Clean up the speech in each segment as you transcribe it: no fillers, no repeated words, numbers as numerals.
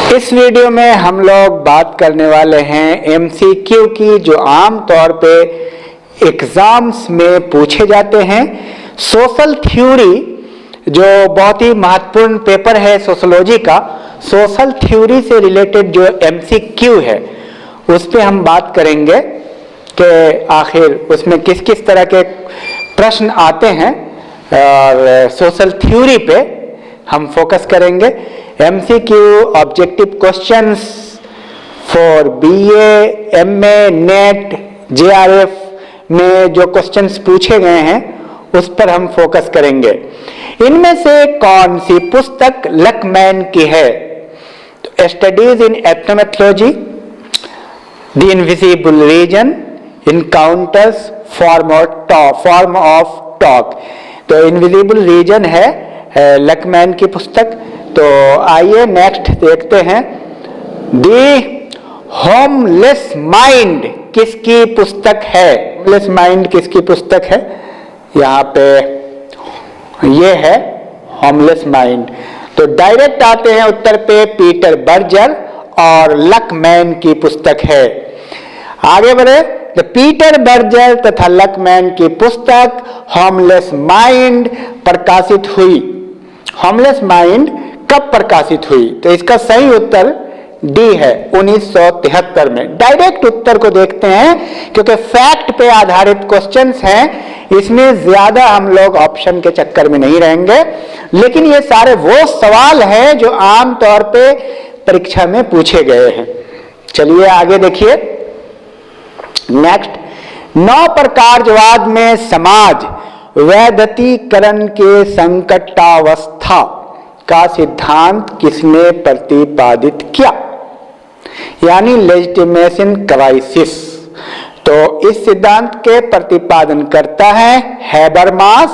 इस वीडियो में हम लोग बात करने वाले हैं एमसीक्यू की, जो आम तौर पे एग्जाम्स में पूछे जाते हैं। सोशल थ्योरी जो बहुत ही महत्वपूर्ण पेपर है सोशोलॉजी का, सोशल थ्योरी से रिलेटेड जो एमसीक्यू है उस पे हम बात करेंगे कि आखिर उसमें किस किस तरह के प्रश्न आते हैं, और सोशल थ्योरी पे हम फोकस करेंगे। MCQ objective questions for BA, MA, net, JRF में जो क्वेश्चंस पूछे गए हैं उस पर हम फोकस करेंगे। इनमें से कौन सी पुस्तक लकमैन की है? तो studies in ethnomethodology, the invisible reason, encounters, form of talk. तो इनविजिबल रीजन है लकमैन की पुस्तक। तो आइए नेक्स्ट देखते हैं। दी होमलेस माइंड किसकी पुस्तक है? होमलेस माइंड किसकी पुस्तक है? यहाँ पे ये है होमलेस माइंड। तो डायरेक्ट आते हैं उत्तर पे, पीटर बर्जर और लकमैन की पुस्तक है। आगे बढ़े। तो पीटर बर्जर तथा लकमैन की पुस्तक होमलेस माइंड प्रकाशित हुई। होमलेस माइंड कब प्रकाशित हुई? तो इसका सही उत्तर डी है, 1973 में। डायरेक्ट उत्तर को देखते हैं क्योंकि फैक्ट पे आधारित क्वेश्चंस हैं, इसमें ज्यादा हम लोग ऑप्शन के चक्कर में नहीं रहेंगे। लेकिन ये सारे वो सवाल हैं जो आम तौर पे परीक्षा में पूछे गए हैं। चलिए आगे देखिए। नेक्स्ट, 9 प्रकारवाद में समाज वैधतीकरण के संकटावस्था का सिद्धांत किसने प्रतिपादित किया? यानी लेजिटिमेशन क्राइसिस। तो इस सिद्धांत के प्रतिपादन करता है हैबरमास।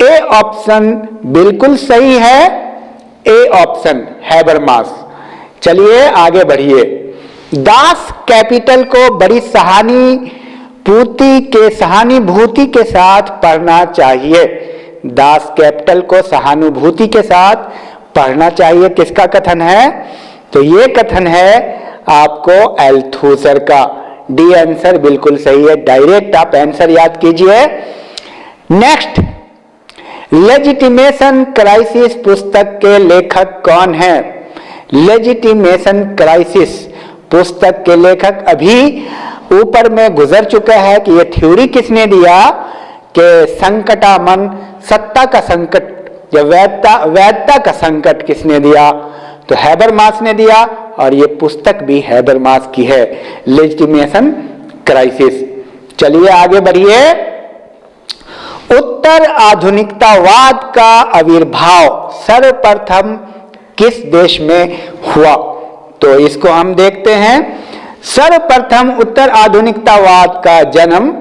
ए ऑप्शन बिल्कुल सही है, ए ऑप्शन हैबरमास। चलिए आगे बढ़िए। दास कैपिटल को बड़ी सहानुभूति के साथ पढ़ना चाहिए। दास कैपिटल को सहानुभूति के साथ पढ़ना चाहिए, किसका कथन है? तो ये कथन है आपको एल्थूसर का। डी आंसर बिल्कुल सही है। डायरेक्ट आप आंसर याद कीजिए। नेक्स्ट, लेजिटिमेशन क्राइसिस पुस्तक के लेखक कौन है? लेजिटिमेशन क्राइसिस पुस्तक के लेखक अभी ऊपर में गुजर चुका है कि यह थ्योरी किसने दिया कि संकटामन, सत्ता का संकट या वैधता का संकट किसने दिया? तो हैबरमास ने दिया, और ये पुस्तक भी हैबरमास की है, लेजिटिमेशन क्राइसिस। चलिए आगे बढ़िए। उत्तर आधुनिकतावाद का आविर्भाव सर्वप्रथम किस देश में हुआ? तो इसको हम देखते हैं। सर्वप्रथम उत्तर आधुनिकतावाद का जन्म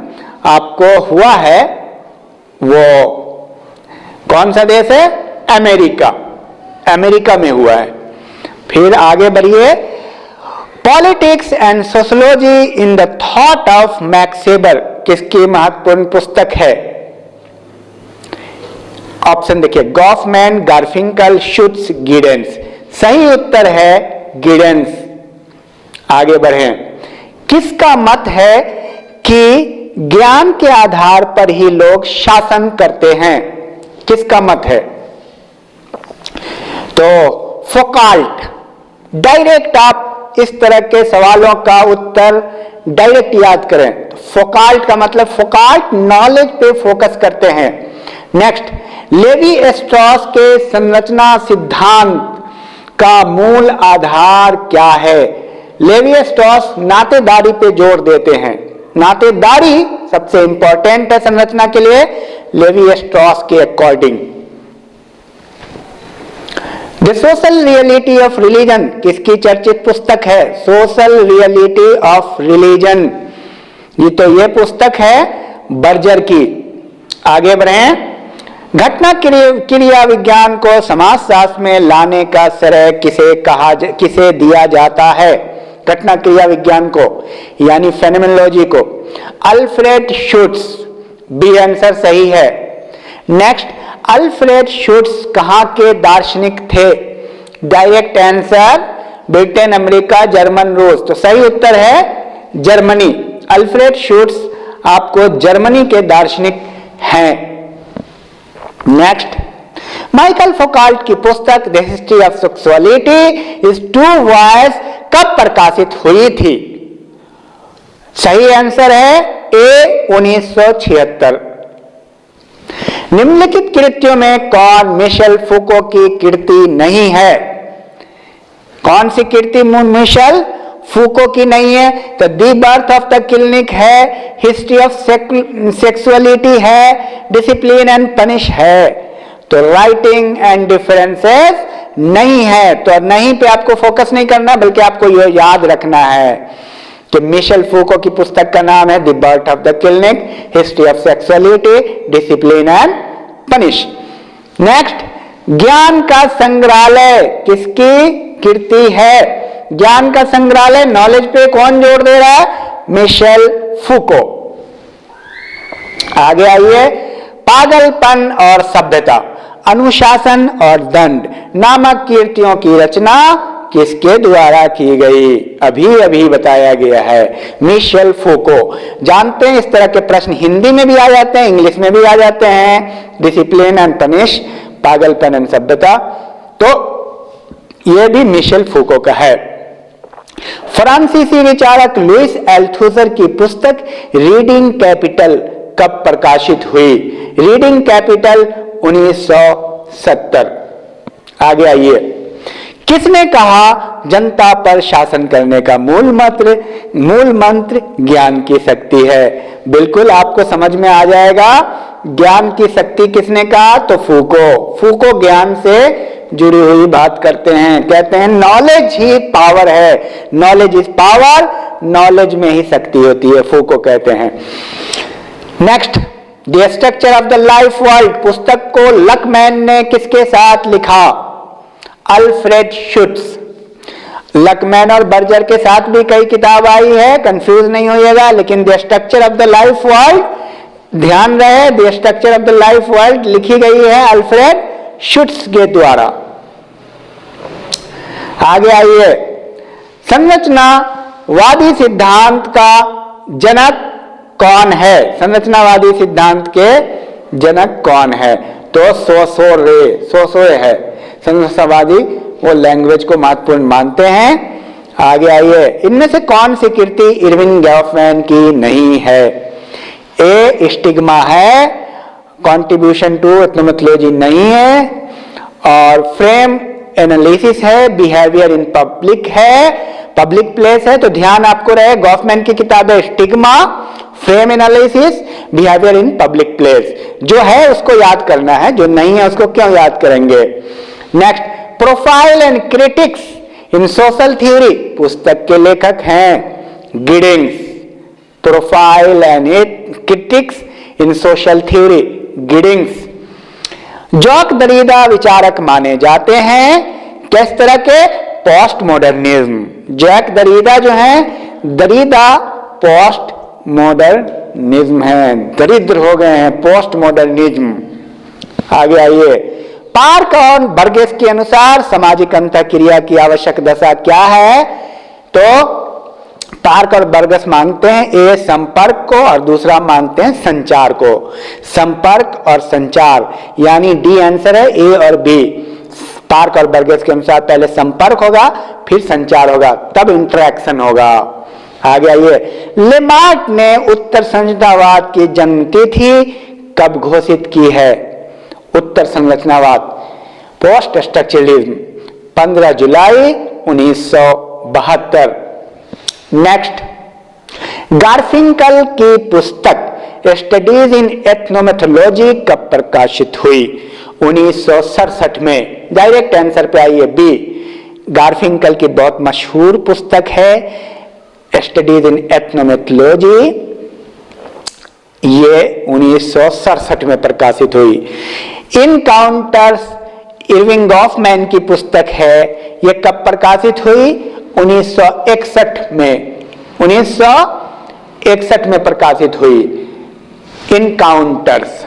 आपको हुआ है, वो कौन सा देश है? अमेरिका। अमेरिका में हुआ है। फिर आगे बढ़िए। Politics and sociology in the thought of max weber किसकी महत्वपूर्ण पुस्तक है? ऑप्शन देखिए, गॉफमैन, गारफिंकल, शुट्स, गिडेंस। सही उत्तर है गिडेंस। आगे बढ़े। किसका मत है कि ज्ञान के आधार पर ही लोग शासन करते हैं? किसका मत है? तो फोकाल्ट। डायरेक्ट आप इस तरह के सवालों का उत्तर डायरेक्ट याद करें। फोकाल्ट का मतलब फोकाल्ट नॉलेज पे फोकस करते हैं। नेक्स्ट, लेवी स्ट्रॉस के संरचना सिद्धांत का मूल आधार क्या है? लेवी स्ट्रॉस नातेदारी पे जोर देते हैं। नातेदारी सबसे इंपॉर्टेंट है संरचना के लिए, लेवी स्ट्रॉस के according. The social reality of religion किसकी चर्चित पुस्तक है? सोशल रियलिटी ऑफ रिलीजन, ये पुस्तक है बर्जर की। आगे बढ़े। घटना क्रिया विज्ञान को समाजशास्त्र में लाने का श्रेय किसे दिया जाता है? घटना क्रिया विज्ञान को यानी फेनोमेनोलॉजी को अल्फ्रेड शुट्स। बी आंसर सही है। नेक्स्ट, अल्फ्रेड शुट्स कहां के दार्शनिक थे? Direct answer Britain, America, German, रूस। तो सही उत्तर है जर्मनी। अल्फ्रेड शुट्ज आपको जर्मनी के दार्शनिक हैं। नेक्स्ट, माइकल फोकाल्ट की पुस्तक the history of sexuality is to voyage कब प्रकाशित हुई थी? सही आंसर है ए 1976। निम्नलिखित कृतियों में कौन मिशेल फूको की कृति नहीं है? कौन सी कृति मिशेल फूको की नहीं है? तो दी बर्थ ऑफ द क्लिनिक है, हिस्ट्री ऑफ सेक्सुअलिटी है, डिसिप्लिन एंड पनिश है। तो राइटिंग एंड डिफरेंसेस नहीं है। तो नहीं पे आपको फोकस नहीं करना, बल्कि आपको यह याद रखना है कि मिशेल फूको की पुस्तक का नाम है the birth of the clinic, history of sexuality, discipline and punish. Next, ज्ञान का संग्रहालय किसकी कृति है? ज्ञान का संग्रहालय, नॉलेज पे कौन जोर दे रहा है? Michel Foucault. आगे आइए, पागलपन और सभ्यता, अनुशासन और दंड नामक कृतियों की रचना किसके द्वारा की गई? अभी अभी बताया गया है, मिशेल फूको। जानते हैं इस तरह के प्रश्न हिंदी में भी आ जाते हैं, इंग्लिश में भी आ जाते हैं। डिसिप्लिन एंड पनिश, पागलपन एंड सभ्यता, तो यह भी मिशेल फूको का है। फ्रांसीसी विचारक लुइस एल्थुसर की पुस्तक रीडिंग कैपिटल कब प्रकाशित हुई? Reading capital 1970। आगे आइए, किसने कहा जनता पर शासन करने का मूल मंत्र ज्ञान की शक्ति है? बिल्कुल आपको समझ में आ जाएगा। ज्ञान की शक्ति किसने कहा? तो फूको ज्ञान से जुड़ी हुई बात करते हैं, कहते हैं नॉलेज ही पावर है, नॉलेज इज पावर, नॉलेज में ही शक्ति होती है, फूको कहते हैं। Next, the structure of the life world पुस्तक को लकमैन ने किसके साथ लिखा? अल्फ्रेड शुट्ज। लकमैन और बर्जर के साथ भी कई किताब आई है, कंफ्यूज नहीं होइएगा, लेकिन the structure of the life world, ध्यान रहे, the structure of the life world लिखी गई है अल्फ्रेड शुट्ज के द्वारा। आगे आइए, संरचनावादी सिद्धांत का जनक कौन है? संरचनावादी सिद्धांत के जनक कौन है? तो सोसोरे है। संरचनावादी वो लैंग्वेज को महत्वपूर्ण मानते हैं। आगे आइए, इनमें से कौन सी कृति इरविंग गॉफमैन की नहीं है? ए स्टिग्मा है, कॉन्ट्रीब्यूशन टू एथनोमेथोलॉजी नहीं है, और फ्रेम एनालिसिस है, बिहेवियर इन पब्लिक है, पब्लिक प्लेस है। तो ध्यान आपको रहे, गॉफमैन की किताब है stigma, frame analysis, behaviour in public place. जो है उसको याद करना है, जो नहीं है उसको क्यों याद करेंगे। Next, profile and critics in social theory पुस्तक के लेखक हैं Giddens. Profile and critics in social theory, Giddens. Jacques Derrida विचारक माने जाते हैं किस तरह के? Post modernism. जैक दरीदा जो है, दरीदा पोस्ट मॉडर्निज्म है, दरिद्र हो गए हैं, पोस्ट मॉडर्निज्म। आगे आइए, पार्क और बर्गेस के अनुसार सामाजिक अंतःक्रिया की आवश्यक दशा क्या है? तो पार्क और बर्गस मांगते हैं ए संपर्क को और दूसरा मांगते हैं संचार को। संपर्क और संचार, यानी डी आंसर है, ए और बी। पार्क और बर्गस के अनुसार पहले संपर्क होगा, फिर संचार होगा, तब इंटरेक्शन होगा। आगे आइए, लेमार्क ने उत्तर संरचनावाद की जन्म तिथि कब घोषित की है? उत्तर संरचनावाद, पोस्ट स्ट्रक्चरलिज्म, 15 जुलाई 1972। नेक्स्ट, गार्फिंकल की पुस्तक स्टडीज इन एथनोमेथोलॉजी कब प्रकाशित हुई? 1967 में। डायरेक्ट आंसर पे आइए, बी। गार्फिंकल की बहुत मशहूर पुस्तक है स्टडीज इन एथनोमेथोलॉजी, ये 1967 में प्रकाशित हुई। इनकाउंटर्स इरविंग गॉफमैन की पुस्तक है, यह कब प्रकाशित हुई? 1961 में। 1961 में प्रकाशित हुई इनकाउंटर्स।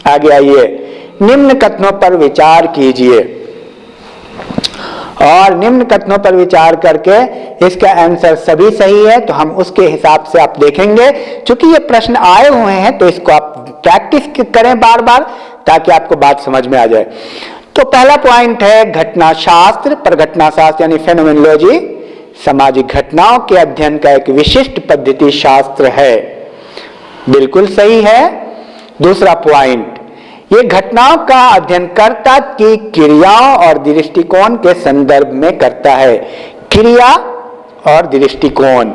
आगे आइए, निम्न कथनों पर विचार कीजिए और निम्न कथनों पर विचार करके इसका आंसर सभी सही है, तो हम उसके हिसाब से आप देखेंगे। चूंकि ये प्रश्न आए हुए हैं तो इसको आप प्रैक्टिस करें बार बार, ताकि आपको बात समझ में आ जाए। तो पहला पॉइंट है घटना शास्त्र। पर घटना शास्त्र यानी फेनोमेनोलॉजी सामाजिक घटनाओं के अध्ययन का एक विशिष्ट पद्धति शास्त्र है। बिल्कुल सही है। दूसरा पॉइंट, ये घटनाओं का अध्ययन कर्ता की क्रियाओं और दृष्टिकोण के संदर्भ में करता है। क्रिया और दृष्टिकोण।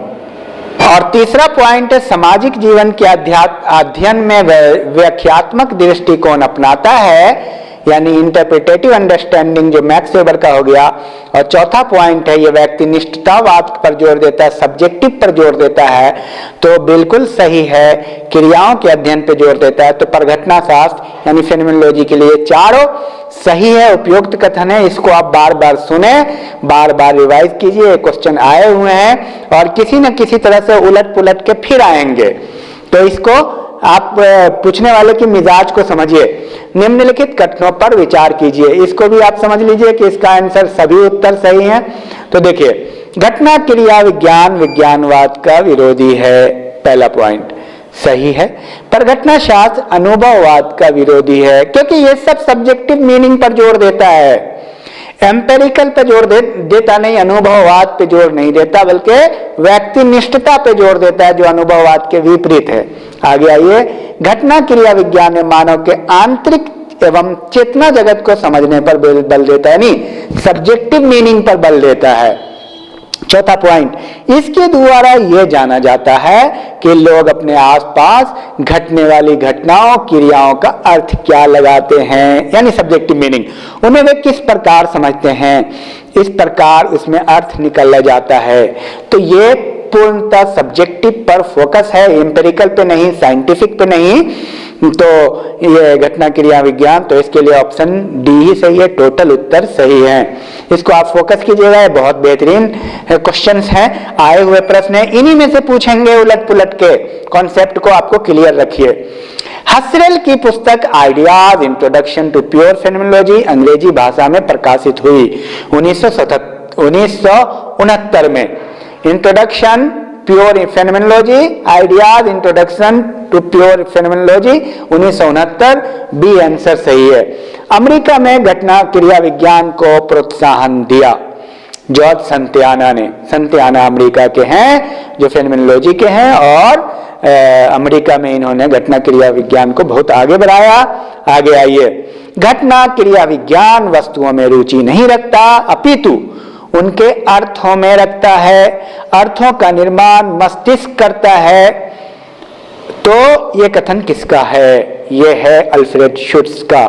और तीसरा पॉइंट है सामाजिक जीवन के अध्ययन में व्याख्यात्मक दृष्टिकोण अपनाता है, यानी इंटरप्रिटेटिव अंडरस्टैंडिंग जो मैक्स वेबर का हो गया। और चौथा पॉइंट है ये व्यक्तिनिष्ठतावाद पर जोर देता है, सब्जेक्टिव पर जोर देता है। तो बिल्कुल सही है, क्रियाओं के अध्ययन पर जोर देता है। तो परघटना शास्त्र यानी फेनोमेनोलॉजी के लिए चारों सही है, उपयुक्त कथन है। इसको आप बार बार सुने, बार बार रिवाइज कीजिए। क्वेश्चन आए हुए हैं और किसी न किसी तरह से उलट पुलट के फिर आएंगे, तो इसको आप पूछने वाले की मिजाज को समझिए। निम्नलिखित कथनों पर विचार कीजिए। इसको भी आप समझ लीजिए कि इसका आंसर सभी उत्तर सही हैं। तो देखिए, घटना क्रिया विज्ञान विज्ञानवाद का विरोधी है, पहला पॉइंट सही है। पर घटना शास्त्र अनुभववाद का विरोधी है, क्योंकि ये सब सब्जेक्टिव मीनिंग पर जोर देता है, एम्पेरिकल पे जोर देता नहीं, अनुभववाद पे जोर नहीं देता, बल्कि व्यक्तिनिष्ठता पे जोर देता है, जो अनुभववाद के विपरीत है। आगे आइए, घटना क्रिया विज्ञान में मानव के आंतरिक एवं चेतना जगत को समझने पर बल देता है, नहीं सब्जेक्टिव मीनिंग पर बल देता है। चौथा पॉइंट, इसके द्वारा यह जाना जाता है कि लोग अपने आसपास घटने वाली घटनाओं क्रियाओं का अर्थ क्या लगाते हैं, यानी सब्जेक्टिव मीनिंग, उन्हें वे किस प्रकार समझते हैं, इस प्रकार उसमें अर्थ निकल जाता है। तो ये पूर्णतः सब्जेक्टिव पर फोकस है, एम्पेरिकल पे नहीं, साइंटिफिक पे नहीं। तो ये घटना क्रिया विज्ञान, तो इसके लिए ऑप्शन डी ही सही है, टोटल उत्तर सही है। इसको आप फोकस कीजिएगा, ये बहुत बेहतरीन क्वेश्चंस हैं, आए हुए प्रश्न हैं, इन्हीं में से पूछेंगे उलट पुलट के। कॉन्सेप्ट को आपको क्लियर रखिए। हसरेल की पुस्तक ideas introduction to pure phenomenology अंग्रेजी भाषा में प्रकाशित हुई 1969 में। Introduction pure phenomenology, ideas introduction to pure phenomenology 1969, B answer सही है। अमेरिका में घटना क्रिया विज्ञान को प्रोत्साहन दिया जॉर्ज संतियाना ने। संतियाना अमेरिका के हैं, जो फेनोमेनोलॉजी के हैं, और अमेरिका में इन्होंने घटना क्रिया विज्ञान को बहुत आगे बढ़ाया। आगे आइए, घटना क्रिया विज्ञान वस्तुओं में रुचि नहीं रखता, अपितु उनके अर्थों में रखता है। अर्थों का निर्माण मस्तिष्क करता है। तो ये कथन किसका है? ये है अल्फ्रेड शुट्ज का।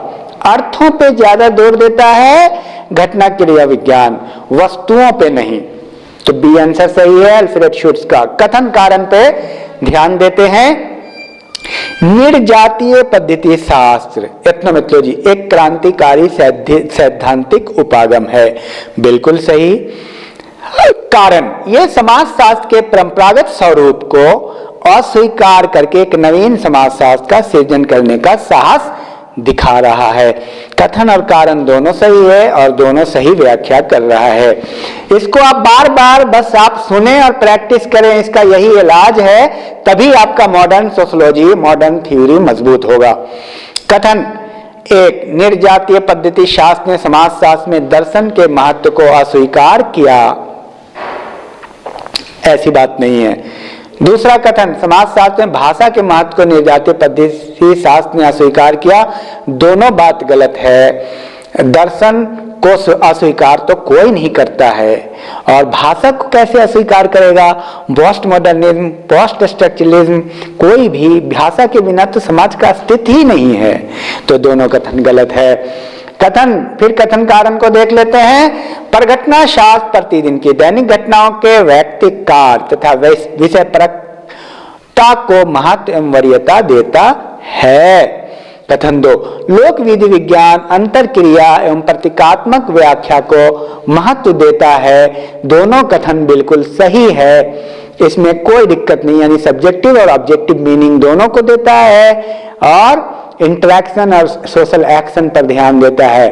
अर्थों पे ज्यादा जोर देता है घटना क्रिया विज्ञान, वस्तुओं पे नहीं। तो बी आंसर सही है अल्फ्रेड शुट्ज का। कथन कारण पे ध्यान देते हैं। निर्जातीय पद्धति शास्त्र एथनोमेथोलॉजी एक क्रांतिकारी सैद्धांतिक उपागम है, बिल्कुल सही। कारण, यह समाजशास्त्र के परंपरागत स्वरूप को अस्वीकार करके एक नवीन समाजशास्त्र का सृजन करने का साहस दिखा रहा है। कथन और कारण दोनों सही है और दोनों सही व्याख्या कर रहा है। इसको आप बार बार बस आप सुने और प्रैक्टिस करें, इसका यही इलाज है, तभी आपका मॉडर्न सोशियोलॉजी, मॉडर्न थ्योरी मजबूत होगा। कथन एक, निर्जातीय पद्धति शास्त्र ने समाजशास्त्र में दर्शन के महत्व को अस्वीकार किया, ऐसी बात नहीं है। दूसरा कथन, समाजशास्त्र में भाषा के महत्व को निर्जातीय पद्धति शास्त्र ने अस्वीकार किया, दोनों बात गलत है। दर्शन को अस्वीकार तो कोई नहीं करता है, और भाषा को कैसे अस्वीकार करेगा? पोस्ट मॉडर्निज्म, पोस्ट स्ट्रक्चरलिज्म, कोई भी भाषा के बिना तो समाज का अस्तित्व ही नहीं है। तो दोनों कथन गलत है। कथन, फिर कथन कारण को देख लेते हैं। परघटना शास्त्र प्रतिदिन की दैनिक घटनाओं के वैयक्तिक कार्य तथा विषय परकता को महत्व एवं वरीयता देता है। कथन दो, लोक विधि विज्ञान अंतर क्रिया एवं प्रतीकात्मक व्याख्या को महत्व देता है। दोनों कथन बिल्कुल सही है, इसमें कोई दिक्कत नहीं, यानी सब्जेक्टिव और ऑब्जेक्टिव मीनिंग दोनों को देता है। और इंटरेक्शन और सोशल एक्शन पर ध्यान देता है।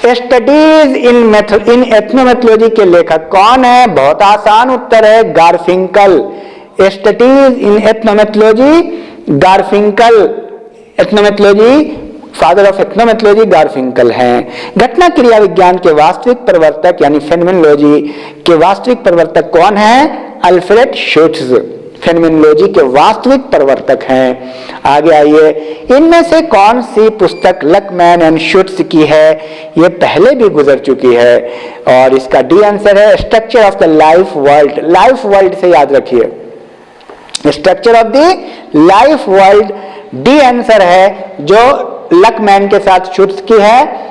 स्टडीज इन एथनोमेथोलॉजी के लेखक कौन है? बहुत आसान उत्तर है, Garfinkel. Studies in ethnomethodology, Garfinkel. Ethnomethodology, father of ethnomethodology Garfinkel हैं। घटना क्रिया विज्ञान के वास्तविक प्रवर्तक यानी फेनोमेनोलॉजी के वास्तविक प्रवर्तक कौन है? अल्फ्रेड शुट्ज फेनोमेनोलॉजी के वास्तविक प्रवर्तक हैं। आगे आइए, इनमें से कौन सी पुस्तक लकमैन एंड शुट्ज की है? ये पहले भी गुजर चुकी है और इसका डी आंसर है structure of the life world. Life world से याद रखिए, structure of the life world D answer है, जो लकमैन के साथ शुट्ज की है।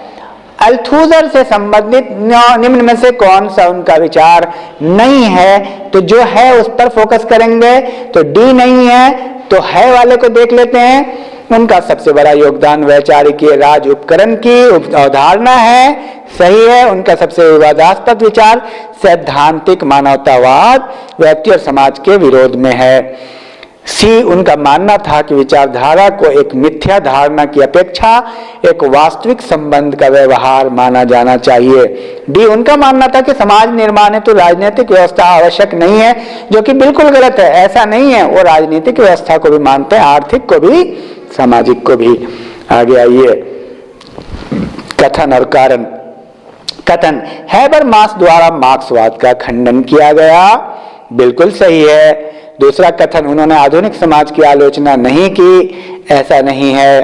अल्थुजर से संबंधित निम्न में से कौन सा उनका विचार नहीं है? तो जो है उस पर फोकस करेंगे। तो डी नहीं है तो है वाले को देख लेते हैं। उनका सबसे बड़ा योगदान वैचारिकीय राज उपकरण की अवधारणा है, सही है। उनका सबसे विवादास्पद विचार सैद्धांतिक मानवतावाद व्यक्ति और समाज के विरोध में है। सी, उनका मानना था कि विचारधारा को एक मिथ्या धारणा की अपेक्षा एक वास्तविक संबंध का व्यवहार माना जाना चाहिए। डी, उनका मानना था कि समाज निर्माण हेतु राजनीतिक व्यवस्था आवश्यक नहीं है, जो कि बिल्कुल गलत है। ऐसा नहीं है, वो राजनीतिक व्यवस्था को भी मानते हैं, आर्थिक को भी, सामाजिक को भी। आगे आइए, कथन और कारण। कथन, हैबरमास द्वारा मार्क्सवाद का खंडन किया गया, बिल्कुल सही है। दूसरा कथन, उन्होंने आधुनिक समाज की आलोचना नहीं की, ऐसा नहीं है।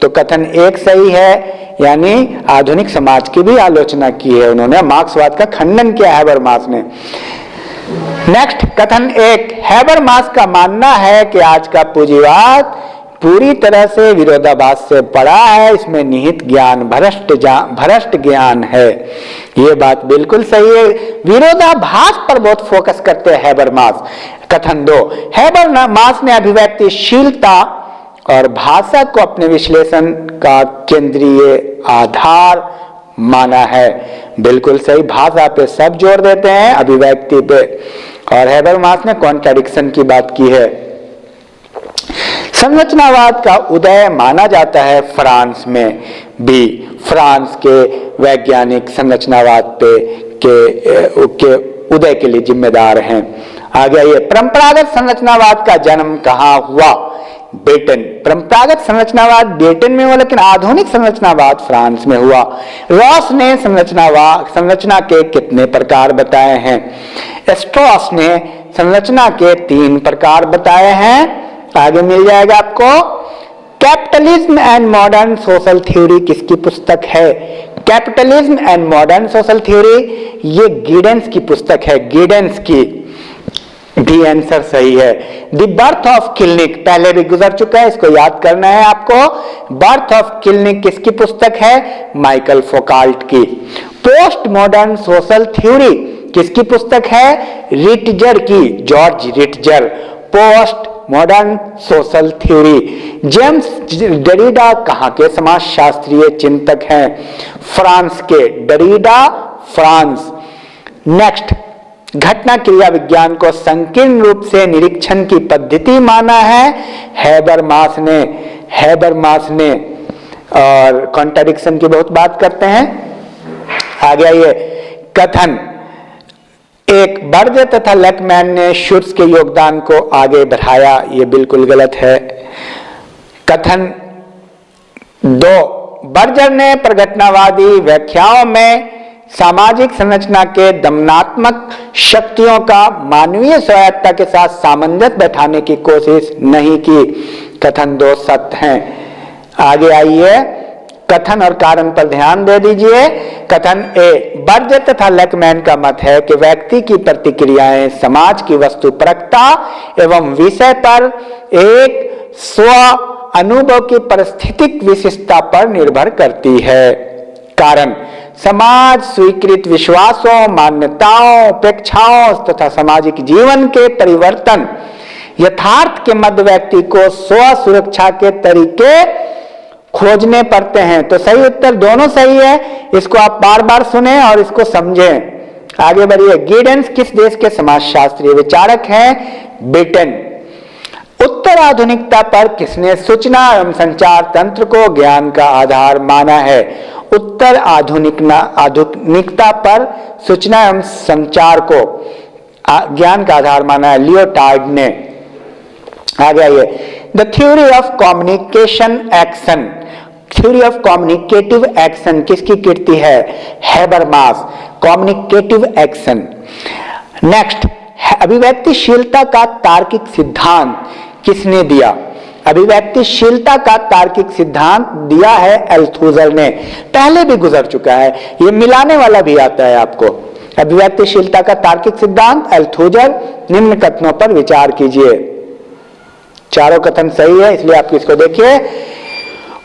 तो कथन एक सही है, यानी आधुनिक समाज की भी आलोचना की है उन्होंने, मार्क्सवाद का खंडन किया हैबरमास ने। नेक्स्ट, कथन एक, हैबरमास का मानना है कि आज का पूंजीवाद पूरी तरह से विरोधाभास से पड़ा है, इसमें निहित ज्ञान भ्रष्ट ज्ञान है। ये बात बिल्कुल सही है, विरोधाभास पर बहुत फोकस करते हैं हैबरमास। कथन दो, हैबरमास ने अभिव्यक्तिशीलता और भाषा को अपने विश्लेषण का केंद्रीय आधार माना है, बिल्कुल सही। भाषा पे सब जोर देते हैं, अभिव्यक्ति पे। और हैबरमास ने कॉन्ट्रडिक्शन की बात की है। संरचनावाद का उदय माना जाता है फ्रांस में भी, फ्रांस के वैज्ञानिक संरचनावाद के उदय के लिए जिम्मेदार हैं। आगे आइए, परंपरागत संरचनावाद का जन्म कहाँ हुआ? ब्रिटेन। परंपरागत संरचनावाद ब्रिटेन में हुआ, लेकिन आधुनिक संरचनावाद फ्रांस में हुआ। रॉस ने संरचना के कितने प्रकार बताए हैं? स्ट्रॉस ने संरचना के 3 प्रकार बताए हैं, आगे मिल जाएगा आपको। Capitalism and modern social theory किसकी पुस्तक है? Capitalism and modern social theory, ये गिडेंस की पुस्तक है, गिडेंस की। डी आंसर सही है। द बर्थ ऑफ क्लिनिक पहले भी गुजर चुका है, इसको याद करना है आपको। बर्थ ऑफ क्लिनिक किसकी पुस्तक है? माइकल फोकाल्ट की। पोस्ट मॉडर्न सोशल थ्योरी किसकी पुस्तक है? रिटजर की, George Ritzer. Post modern social theory. James Derrida कहाँ के समाजशास्त्रीय चिंतक हैं? फ्रांस के, डरीडा फ्रांस। नेक्स्ट, घटना क्रिया विज्ञान को संकीर्ण रूप से निरीक्षण की पद्धति माना है हैबरमास ने। और कॉन्ट्रडिक्शन की बहुत बात करते हैं। आगे आइए, कथन एक, बर्जे तथा लकमैन ने शुट्ज के योगदान को आगे बढ़ाया, ये बिल्कुल गलत है। कथन 2, बर्जर ने प्रगटनावादी व्याख्याओं में सामाजिक संरचना के दमनात्मक शक्तियों का मानवीय स्वायत्ता के साथ सामंजस्य बैठाने की कोशिश नहीं की। कथन 2 सत्य हैं। आगे आइए, कथन और कारण पर ध्यान दे दीजिए। कथन ए, बर्जर तथा लकमैन का मत है कि व्यक्ति की प्रतिक्रियाएं समाज की वस्तुपरकता एवं विषय पर एक स्व अनुभव की परिस्थितिक विशिष्टता पर निर्भर करती है। कारण, समाज स्वीकृत विश्वासों, मान्यताओं, अपेक्षाओं तथा सामाजिक जीवन के परिवर्तन यथार्थ के मध्य व्यक्ति को स्व सुरक्षा के तरीके खोजने पड़ते हैं। तो सही उत्तर दोनों सही है, इसको आप बार बार सुने और इसको समझें। आगे बढ़िए, गिडेंस किस देश के समाजशास्त्रीय विचारक हैं? ब्रिटेन। उत्तर उत्तर आधुनिकता पर किसने सूचना एवं संचार तंत्र को ज्ञान का आधार माना है? उत्तर आधुनिकता पर सूचना एवं संचार को ज्ञान का आधार माना है लियोटार्ड ने। आगे आइए, the theory of communication action, theory of communicative action किसकी कीर्ति है? Habermas, communicative action. नेक्स्ट, अभिव्यक्तिशीलता का तार्किक सिद्धांत किसने दिया? अभिव्यक्तिशीलता का तार्किक सिद्धांत दिया है अल्थुजर ने, पहले भी गुजर चुका है, ये मिलाने वाला भी आता है आपको। अभिव्यक्तिशीलता का तार्किक सिद्धांत अल्थुजर, निम्न कथनों पर विचार कीजिए। चारों कथन सही है, इसलिए आप इसको देखिए।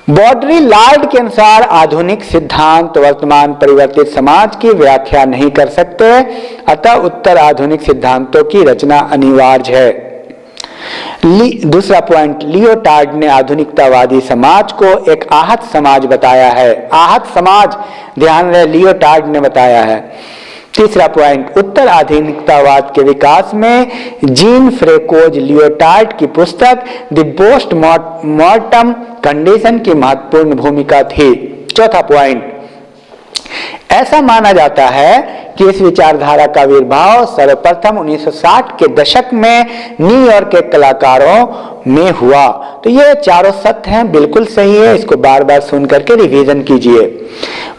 बॉडरी-लार्ड के अनुसार आधुनिक सिद्धांत वर्तमान परिवर्तित समाज की व्याख्या नहीं कर सकते, अतः उत्तर आधुनिक सिद्धांतों की रचना अनिवार्य है। दूसरा पॉइंट, लियोटार्ड ने आधुनिकतावादी समाज को एक आहत समाज बताया है। आहत समाज, ध्यान रहे, लियोटार्ड ने बताया है। तीसरा पॉइंट, उत्तर आधुनिकतावाद के विकास में जीन फ्रेकोज लियोटार्ड की पुस्तक द पोस्ट मॉर्टम कंडीशन की महत्वपूर्ण भूमिका थी। चौथा पॉइंट, ऐसा माना जाता है कि इस विचारधारा का आविर्भाव सर्वप्रथम 1960 के दशक में न्यूयॉर्क के कलाकारों में हुआ। तो ये चारों सत्य हैं, बिल्कुल सही है, इसको बार बार सुन करके रिवीजन कीजिए।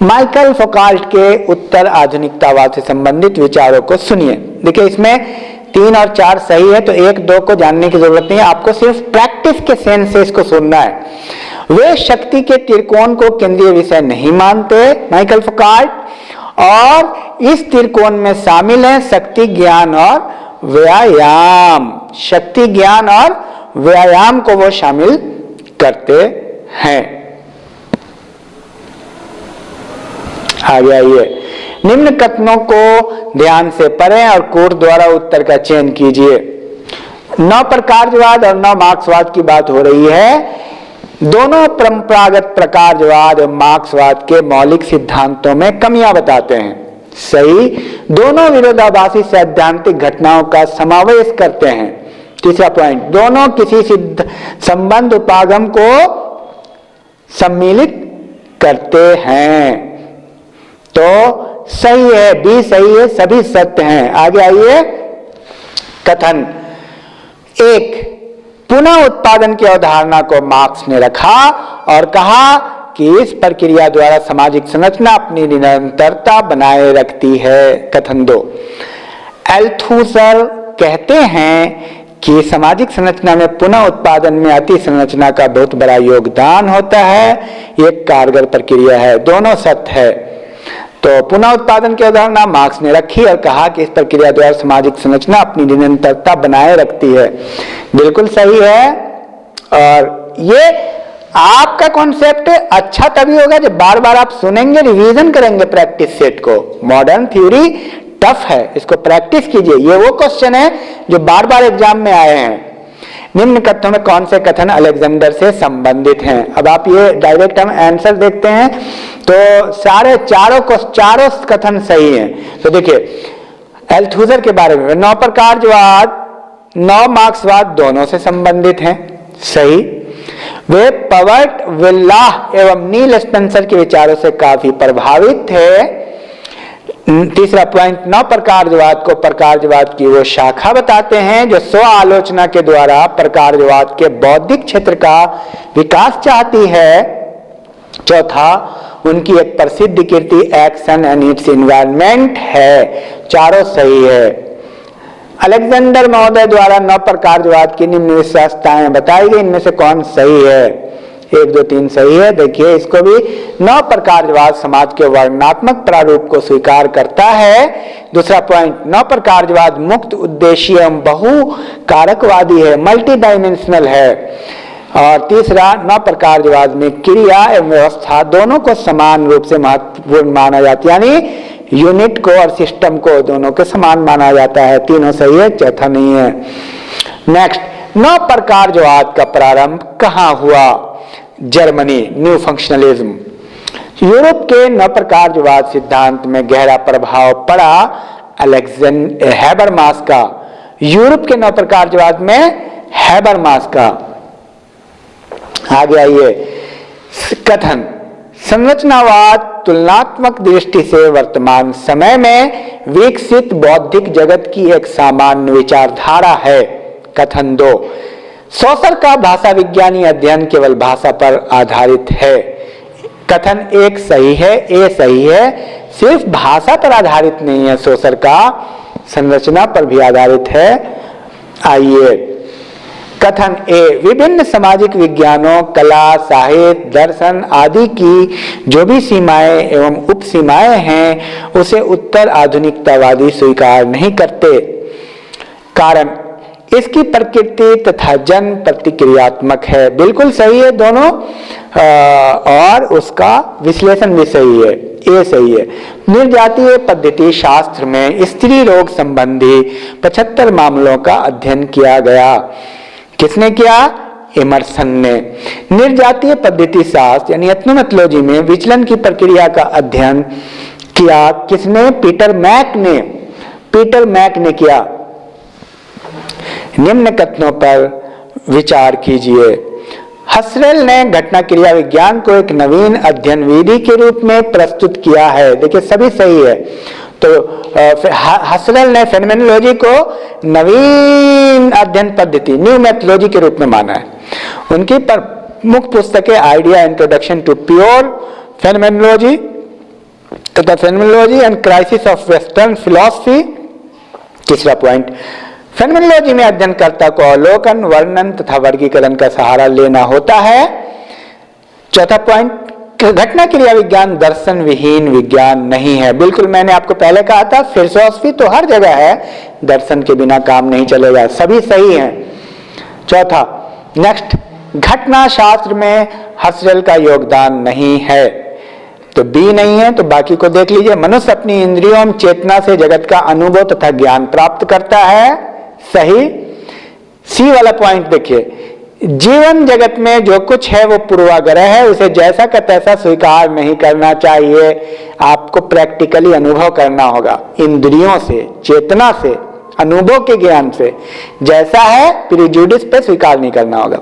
माइकल फौकाल्ट के उत्तर आधुनिकतावाद से संबंधित विचारों को सुनिए। देखिए, इसमें 3 और 4 सही है, तो 1, 2 को जानने की जरूरत नहीं है, आपको सिर्फ प्रैक्टिस के सेंस से इसको सुनना है। वे शक्ति के त्रिकोण को केंद्रीय विषय नहीं मानते, माइकल फौकाल्ट, और इस त्रिकोण में शामिल है शक्ति, ज्ञान और व्यायाम। शक्ति, ज्ञान और व्यायाम को वो शामिल करते हैं। आगे आइए, निम्न कथनों को ध्यान से पढ़ें और कोड द्वारा उत्तर का चयन कीजिए। 9 प्रकारवाद और 9 मार्क्सवाद की बात हो रही है। दोनों परंपरागत प्रकारवाद और मार्क्सवाद के मौलिक सिद्धांतों में कमियां बताते हैं। सही, दोनों विरोधाभासी सैद्धांतिक घटनाओं का समावेश करते हैं। तीसरा पॉइंट, दोनों किसी सिद्ध संबंध उपागम को सम्मिलित करते हैं। तो सही है, बी सही है, सभी सत्य हैं। आगे आइए, कथन 1, पुनः उत्पादन की अवधारणा को मार्क्स ने रखा और कहा कि इस प्रक्रिया द्वारा सामाजिक संरचना अपनी निरंतरता बनाए रखती है। कथन 2, अल्थुजर कहते हैं कि सामाजिक संरचना में पुनः उत्पादन में अति संरचना का बहुत बड़ा योगदान होता है, ये कारगर प्रक्रिया है। दोनों सत्य है। तो पुनः उत्पादन की अवधारणा मार्क्स ने रखी और कहा कि इस प्रक्रिया द्वारा सामाजिक संरचना अपनी निरंतरता बनाए रखती है, बिल्कुल सही है। और ये आपका कॉन्सेप्ट अच्छा तभी होगा जब बार बार आप सुनेंगे, रिवीजन करेंगे प्रैक्टिस सेट को। मॉडर्न थ्योरी टफ है, इसको प्रैक्टिस कीजिए। ये वो क्वेश्चन है जो बार बार एग्जाम में आए हैं। निम्न कथनों में कौन से कथन अलेक्जेंडर से संबंधित हैं? अब आप ये डायरेक्ट हम आंसर देखते हैं, तो चारों कथन सही हैं। तो देखिए, अल्थुजर के बारे में 9 प्रकारवाद, 9 मार्क्सवाद दोनों से संबंधित हैं, सही। वे पवर्ट विल्लाह एवं नील स्पेंसर के विचारों से काफी प्रभावित थे। तीसरा पॉइंट, 9 प्रकारवाद को प्रकारवाद की वो शाखा बताते हैं जो स्व आलोचना के द्वारा प्रकारवाद के बौद्धिक क्षेत्र का विकास चाहती है। चौथा, उनकी एक प्रसिद्ध कृति एक्शन एंड इट्स एनवायरनमेंट है। चारों सही है। अलेक्जेंडर महोदय द्वारा 9 प्रकारवाद की निम्न विशेषताएं बताई गई, इनमें से कौन सही है? 1, 2, 3 सही है। देखिए, इसको भी 9 प्रकारवाद समाज के वर्णनात्मक प्रारूप को स्वीकार करता है। दूसरा पॉइंट, 9 प्रकारवाद मुक्त उद्देशीय एवं बहु कारकवादी है, मल्टी डायमेंशनल है। और तीसरा, 9 प्रकारवाद में क्रिया एवं व्यवस्था दोनों को समान रूप से महत्वपूर्ण माना जाता है, यानी यूनिट को और सिस्टम को दोनों के समान माना जाता है। तीनों सही है, चौथा नहीं है। नेक्स्ट, 9 प्रकारवाद का प्रारंभ कहाँ हुआ? Germany, new functionalism. यूरोप के 9 प्रकारवाद सिद्धांत में गहरा प्रभाव पड़ा हैबरमास का। यूरोप के 9 प्रकारवाद में हैबरमास का। आगे आइए, कथन संरचनावाद तुलनात्मक दृष्टि से वर्तमान समय में विकसित बौद्धिक जगत की एक सामान्य विचारधारा है। कथन 2, सोसर का भाषा विज्ञानी अध्ययन केवल भाषा पर आधारित है। कथन 1 सही है, ए सही है, सिर्फ भाषा पर आधारित नहीं है, सोसर का संरचना पर भी आधारित है। आइए, कथन ए, विभिन्न सामाजिक विज्ञानों, कला, साहित्य, दर्शन आदि की जो भी सीमाएं एवं उपसीमाएं हैं उसे उत्तर आधुनिकतावादी स्वीकार नहीं करते। कारण इसकी प्रकृति तथा जन प्रतिक्रियात्मक है। बिल्कुल सही है दोनों, और उसका विश्लेषण भी सही है, ये सही है। निर्जातीय पद्धति शास्त्र में स्त्री रोग संबंधी 75 मामलों का अध्ययन किया गया। किसने किया? इमर्सन ने। निर्जातीय पद्धति शास्त्र यानी एथनोमेथोलॉजी में विचलन की प्रक्रिया का अध्ययन किया। किसने? पीटर मैक ने किया। निम्न कथनों पर विचार कीजिए। हसरेल ने घटना क्रिया विज्ञान को एक नवीन अध्ययन विधि के रूप में प्रस्तुत किया है। देखिए सभी सही है। तो हसरेल ने फेनोमेनोलॉजी को नवीन अध्ययन पद्धति, न्यू मेथोलॉजी के रूप में माना है। उनकी प्रमुख पुस्तकें idea, introduction to pure phenomenology तथा phenomenology and crisis of western philosophy. तीसरा पॉइंट, फेनोमेनोलॉजी में अध्ययनकर्ता को अवलोकन, वर्णन तथा वर्गीकरण का सहारा लेना होता है। चौथा पॉइंट, घटना क्रिया विज्ञान दर्शन विहीन विज्ञान नहीं है। बिल्कुल, मैंने आपको पहले कहा था फिलॉसफी तो हर जगह है, दर्शन के बिना काम नहीं चलेगा। सभी सही हैं। चौथा, नेक्स्ट, घटना शास्त्र में हसरेल का योगदान नहीं है। तो बी नहीं है, तो बाकी को देख लीजिए। मनुष्य अपनी इंद्रियों एवं चेतना से जगत का अनुभव तथा ज्ञान प्राप्त करता है। सही। सी वाला पॉइंट देखिए, जीवन जगत में जो कुछ है वो पूर्वाग्रह है, उसे जैसा का तैसा स्वीकार नहीं करना चाहिए। आपको प्रैक्टिकली अनुभव करना होगा, इंद्रियों से, चेतना से, अनुभव के ज्ञान से। जैसा है प्रिजुडिस पे स्वीकार नहीं करना होगा।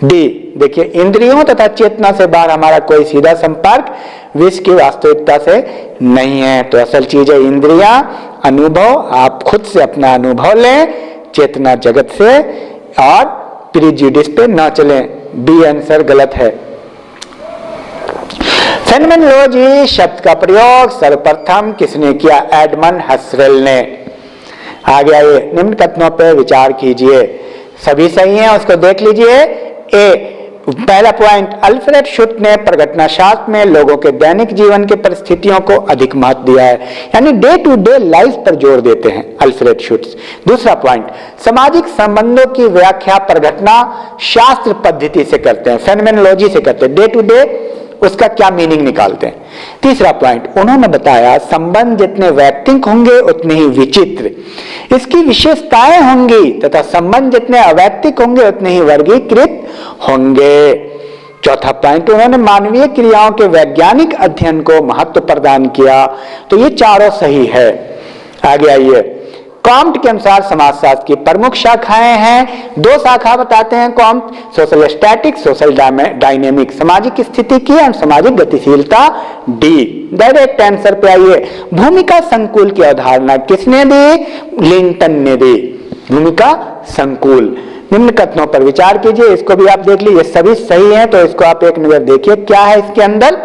डी देखिए, इंद्रियों तथा चेतना से बाहर हमारा कोई सीधा संपर्क विश्व की वास्तविकता से नहीं है। तो असल चीज है इंद्रियां, अनुभव। आप खुद से अपना अनुभव लें, चेतना जगत से, और प्रिजुडिस पे ना चलें। बी आंसर गलत है। फेनोमेनोलॉजी शब्द का प्रयोग सर्वप्रथम किसने किया? एडमंड हसरेल ने। आगे आइए, निम्न कथनों पर विचार कीजिए। सभी सही हैं, उसको देख लीजिए। ए, पहला पॉइंट, अल्फ्रेड शुट ने प्रघटना शास्त्र में लोगों के दैनिक जीवन के परिस्थितियों को अधिक महत्व दिया है, यानी डे टू डे लाइफ पर जोर देते हैं अल्फ्रेड शुट। दूसरा पॉइंट, सामाजिक संबंधों की व्याख्या प्रघटना शास्त्र पद्धति से करते हैं, फेनोमेनोलॉजी से करते हैं, डे टू डे उसका क्या मीनिंग निकालते हैं। तीसरा पॉइंट, उन्होंने बताया संबंध जितने वैयक्तिक होंगे उतने ही विचित्र इसकी विशेषताएं होंगी तथा संबंध जितने अवैयक्तिक होंगे उतने ही वर्गीकृत होंगे। चौथा पॉइंट, उन्होंने मानवीय क्रियाओं के वैज्ञानिक अध्ययन को महत्व प्रदान किया। तो ये चारों सही है। आगे आइए, कॉम्ट के अनुसार समाजशास्त्र की प्रमुख शाखाएं हैं। 2 शाखा बताते हैं Comte, social static, social dynamic, सामाजिक स्थिति की और सामाजिक गतिशीलता। डी डायरेक्ट आंसर पे आइए। भूमिका संकुल की अवधारणा किसने दी? लिंटन ने दी। भूमिका संकुल। निम्न कथनों पर विचार कीजिए, इसको भी आप देख लीजिए, सभी सही हैं, तो इसको आप एक नजर देखिए क्या है इसके अंदर।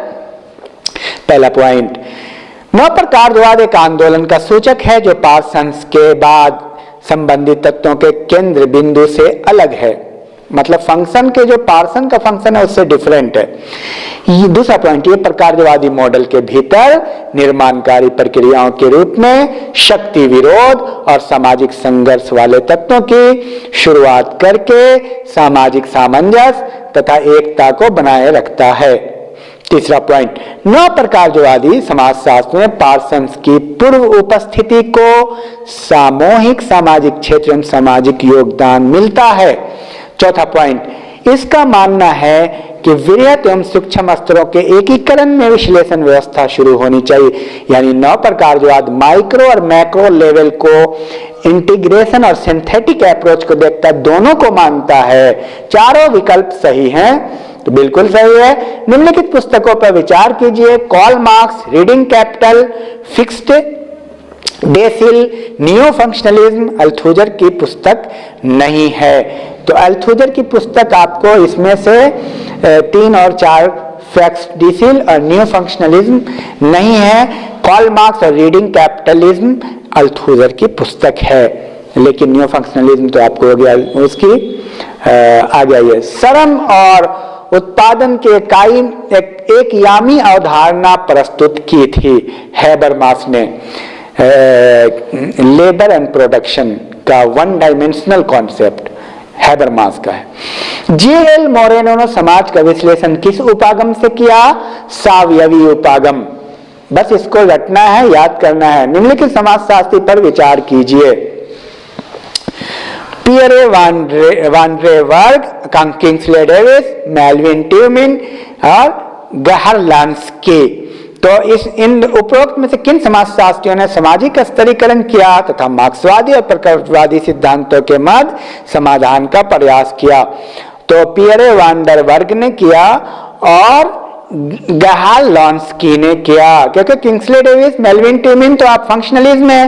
पहला पॉइंट, नवप्रकारवाद एक आंदोलन का सूचक है जो पार्सन्स के बाद संबंधित तत्वों के केंद्र बिंदु से अलग है। मतलब फंक्शन के जो पार्सन का फंक्शन है उससे डिफरेंट है। दूसरा पॉइंट, ये प्रकारवादी मॉडल के भीतर निर्माणकारी प्रक्रियाओं के रूप में शक्ति विरोध और सामाजिक संघर्ष वाले तत्वों की शुरुआत करके सामाजिक सामंजस्य तथा एकता को बनाए रखता है। तीसरा पॉइंट, नव प्रकारवादी समाजशास्त्र में पार्सन्स की पूर्व उपस्थिति को सामूहिक सामाजिक क्षेत्र में सामाजिक योगदान मिलता है। चौथा पॉइंट, इसका मानना है कि वृहत एवं सूक्ष्म स्तरों के एकीकरण में विश्लेषण व्यवस्था शुरू होनी चाहिए। यानी 9 प्रकारवाद माइक्रो और मैक्रो लेवल को इंटीग्रेशन और सिंथेटिक अप्रोच को देखता है, दोनों को मानता है। चारों विकल्प सही हैं, तो बिल्कुल सही है। निम्नलिखित पुस्तकों पर विचार कीजिए। कार्ल मार्क्स, रीडिंग कैपिटल, फिक्स्ड डेसिल, नियो फंक्शनलिज्म अल्थुजर की पुस्तक नहीं है। तो अल्थुजर की पुस्तक आपको इसमें से 3 और 4 फिक्स्ड डेसिल और नियो फंक्शनलिज्म नहीं है। कार्ल मार्क्स और रीडिंग कैपिटलिज्म अल्थुजर की पुस्तक है, लेकिन नियो फंक्शनलिज्म तो आपको हो गया उसकी आ गया। ये श्रम और उत्पादन के कायम एक यामी अवधारणा प्रस्तुत की थी हैबरमास ने। लेबर एंड प्रोडक्शन का 1 डायमेंशनल कॉन्सेप्ट हैबरमास का है। J.L. मोरेनो ने समाज का विश्लेषण किस उपागम से किया? सावयवी उपागम। बस इसको रटना है, याद करना है। निम्नलिखित समाजशास्त्री पर विचार कीजिए। पियरे वानरेवर्ग, किंग्सले डेविस, मेल्विन ट्यूमिन और गहर लांस्की। तो इन उपरोक्त में से किन समाजशास्त्रियों ने सामाजिक स्तरीकरण किया तथा मार्क्सवादी और प्रकृतिवादी सिद्धांतों के मध्य समाधान का प्रयास किया? तो पियरे वानरेवर्ग ने किया और गहाल लॉन्स्की ने किया, क्योंकि किंग्सले डेविस, मेल्विन ट्यूमिन तो आप फंक्शनलिज्म है,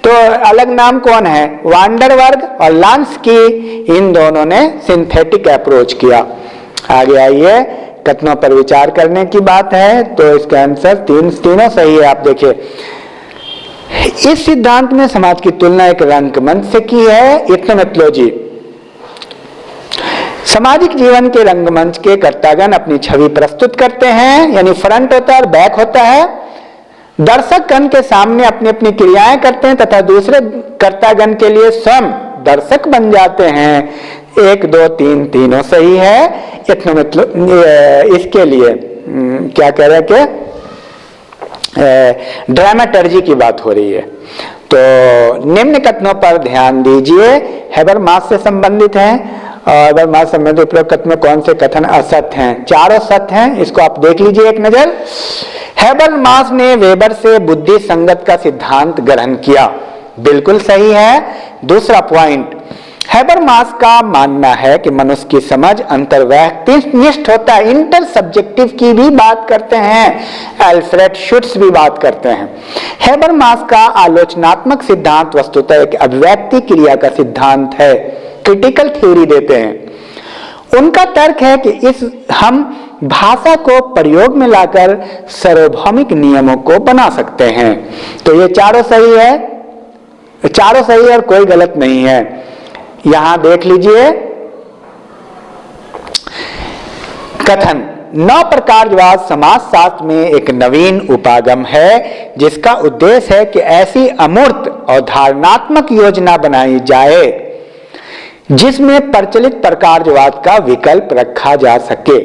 तो अलग नाम कौन है? वांडरवर्ग और लॉन्स्की, इन दोनों ने सिंथेटिक अप्रोच किया। आगे आइए, कथनों पर विचार करने की बात है, तो इसका आंसर तीनों सही है। आप देखिए, इस सिद्धांत में समाज की तुलना एक रंगमंच से की है। इथनोमेथोलॉजी, सामाजिक जीवन के रंगमंच के कर्तागण अपनी छवि प्रस्तुत करते हैं, यानी फ्रंट होता है और बैक होता है। दर्शक गण के सामने अपनी अपनी क्रियाएं करते हैं तथा दूसरे कर्तागण के लिए स्वयं दर्शक बन जाते हैं। 1, 2, 3 तीनों सही है। इसके लिए क्या कह रहे हैं कि ड्रामेटर्जी की बात हो रही है। तो निम्न कथनों पर ध्यान दीजिए, हैबरमास से संबंधित हैं। हैबरमास से संबंधित उपरोक्त कथन में कौन से कथन असत्य हैं? चारों सत्य हैं, इसको आप देख लीजिए एक नजर। हैबरमास ने वेबर से बुद्धि संगत का सिद्धांत ग्रहण किया, बिल्कुल सही है। दूसरा पॉइंट, हैबरमास का मानना है कि मनुष्य की समझ अंतर्व्यक्तिनिष्ठ होता है। इंटर सब्जेक्टिव की भी बात करते हैं, अल्फ्रेड शुट्स भी बात करते हैं। हैबरमास का आलोचनात्मक सिद्धांत वस्तुतः एक अभिव्यक्ति क्रिया का सिद्धांत है, क्रिटिकल थ्योरी देते हैं। उनका तर्क है कि हम भाषा को प्रयोग में लाकर सार्वभौमिक नियमों को बना सकते हैं। तो ये चारों सही है, चारों सही है और कोई गलत नहीं है। यहां देख लीजिए कथन, 9 प्रकारवाद समाजशास्त्र में एक नवीन उपागम है जिसका उद्देश्य है कि ऐसी अमूर्त और धारणात्मक योजना बनाई जाए जिसमें प्रचलित प्रकारवाद का विकल्प रखा जा सके।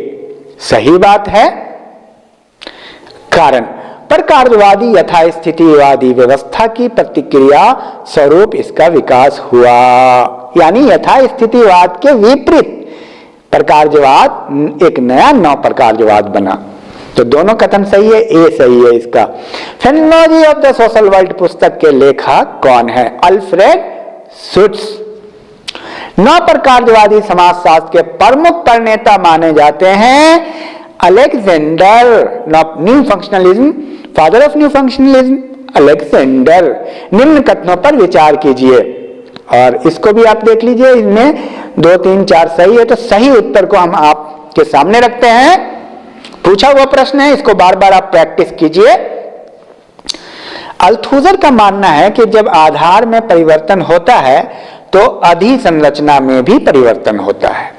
सही बात है। कारण, प्रकारवादी यथास्थितिवादी व्यवस्था की प्रतिक्रिया स्वरूप इसका विकास हुआ, यानी यथास्थितिवाद के विपरीत प्रकारवाद एक नया 9 प्रकारवाद बना। तो दोनों कथन सही है, ए सही है इसका। Phenology of the social world पुस्तक के लेखक कौन है? Alfred Schutz. 9 प्रकारवादी समाजशास्त्र के प्रमुख प्रणेता माने जाते हैं Alexander, new functionalism, father of new functionalism Alexander. निम्न कथनों पर विचार कीजिए और इसको भी आप देख लीजिए, इनमें 2, 3, 4 सही है। तो सही उत्तर को हम आपके सामने रखते हैं। पूछा हुआ प्रश्न है, इसको बार बार आप प्रैक्टिस कीजिए। अल्थुजर का मानना है कि जब आधार में परिवर्तन होता है तो अधिसंरचना में भी परिवर्तन होता है।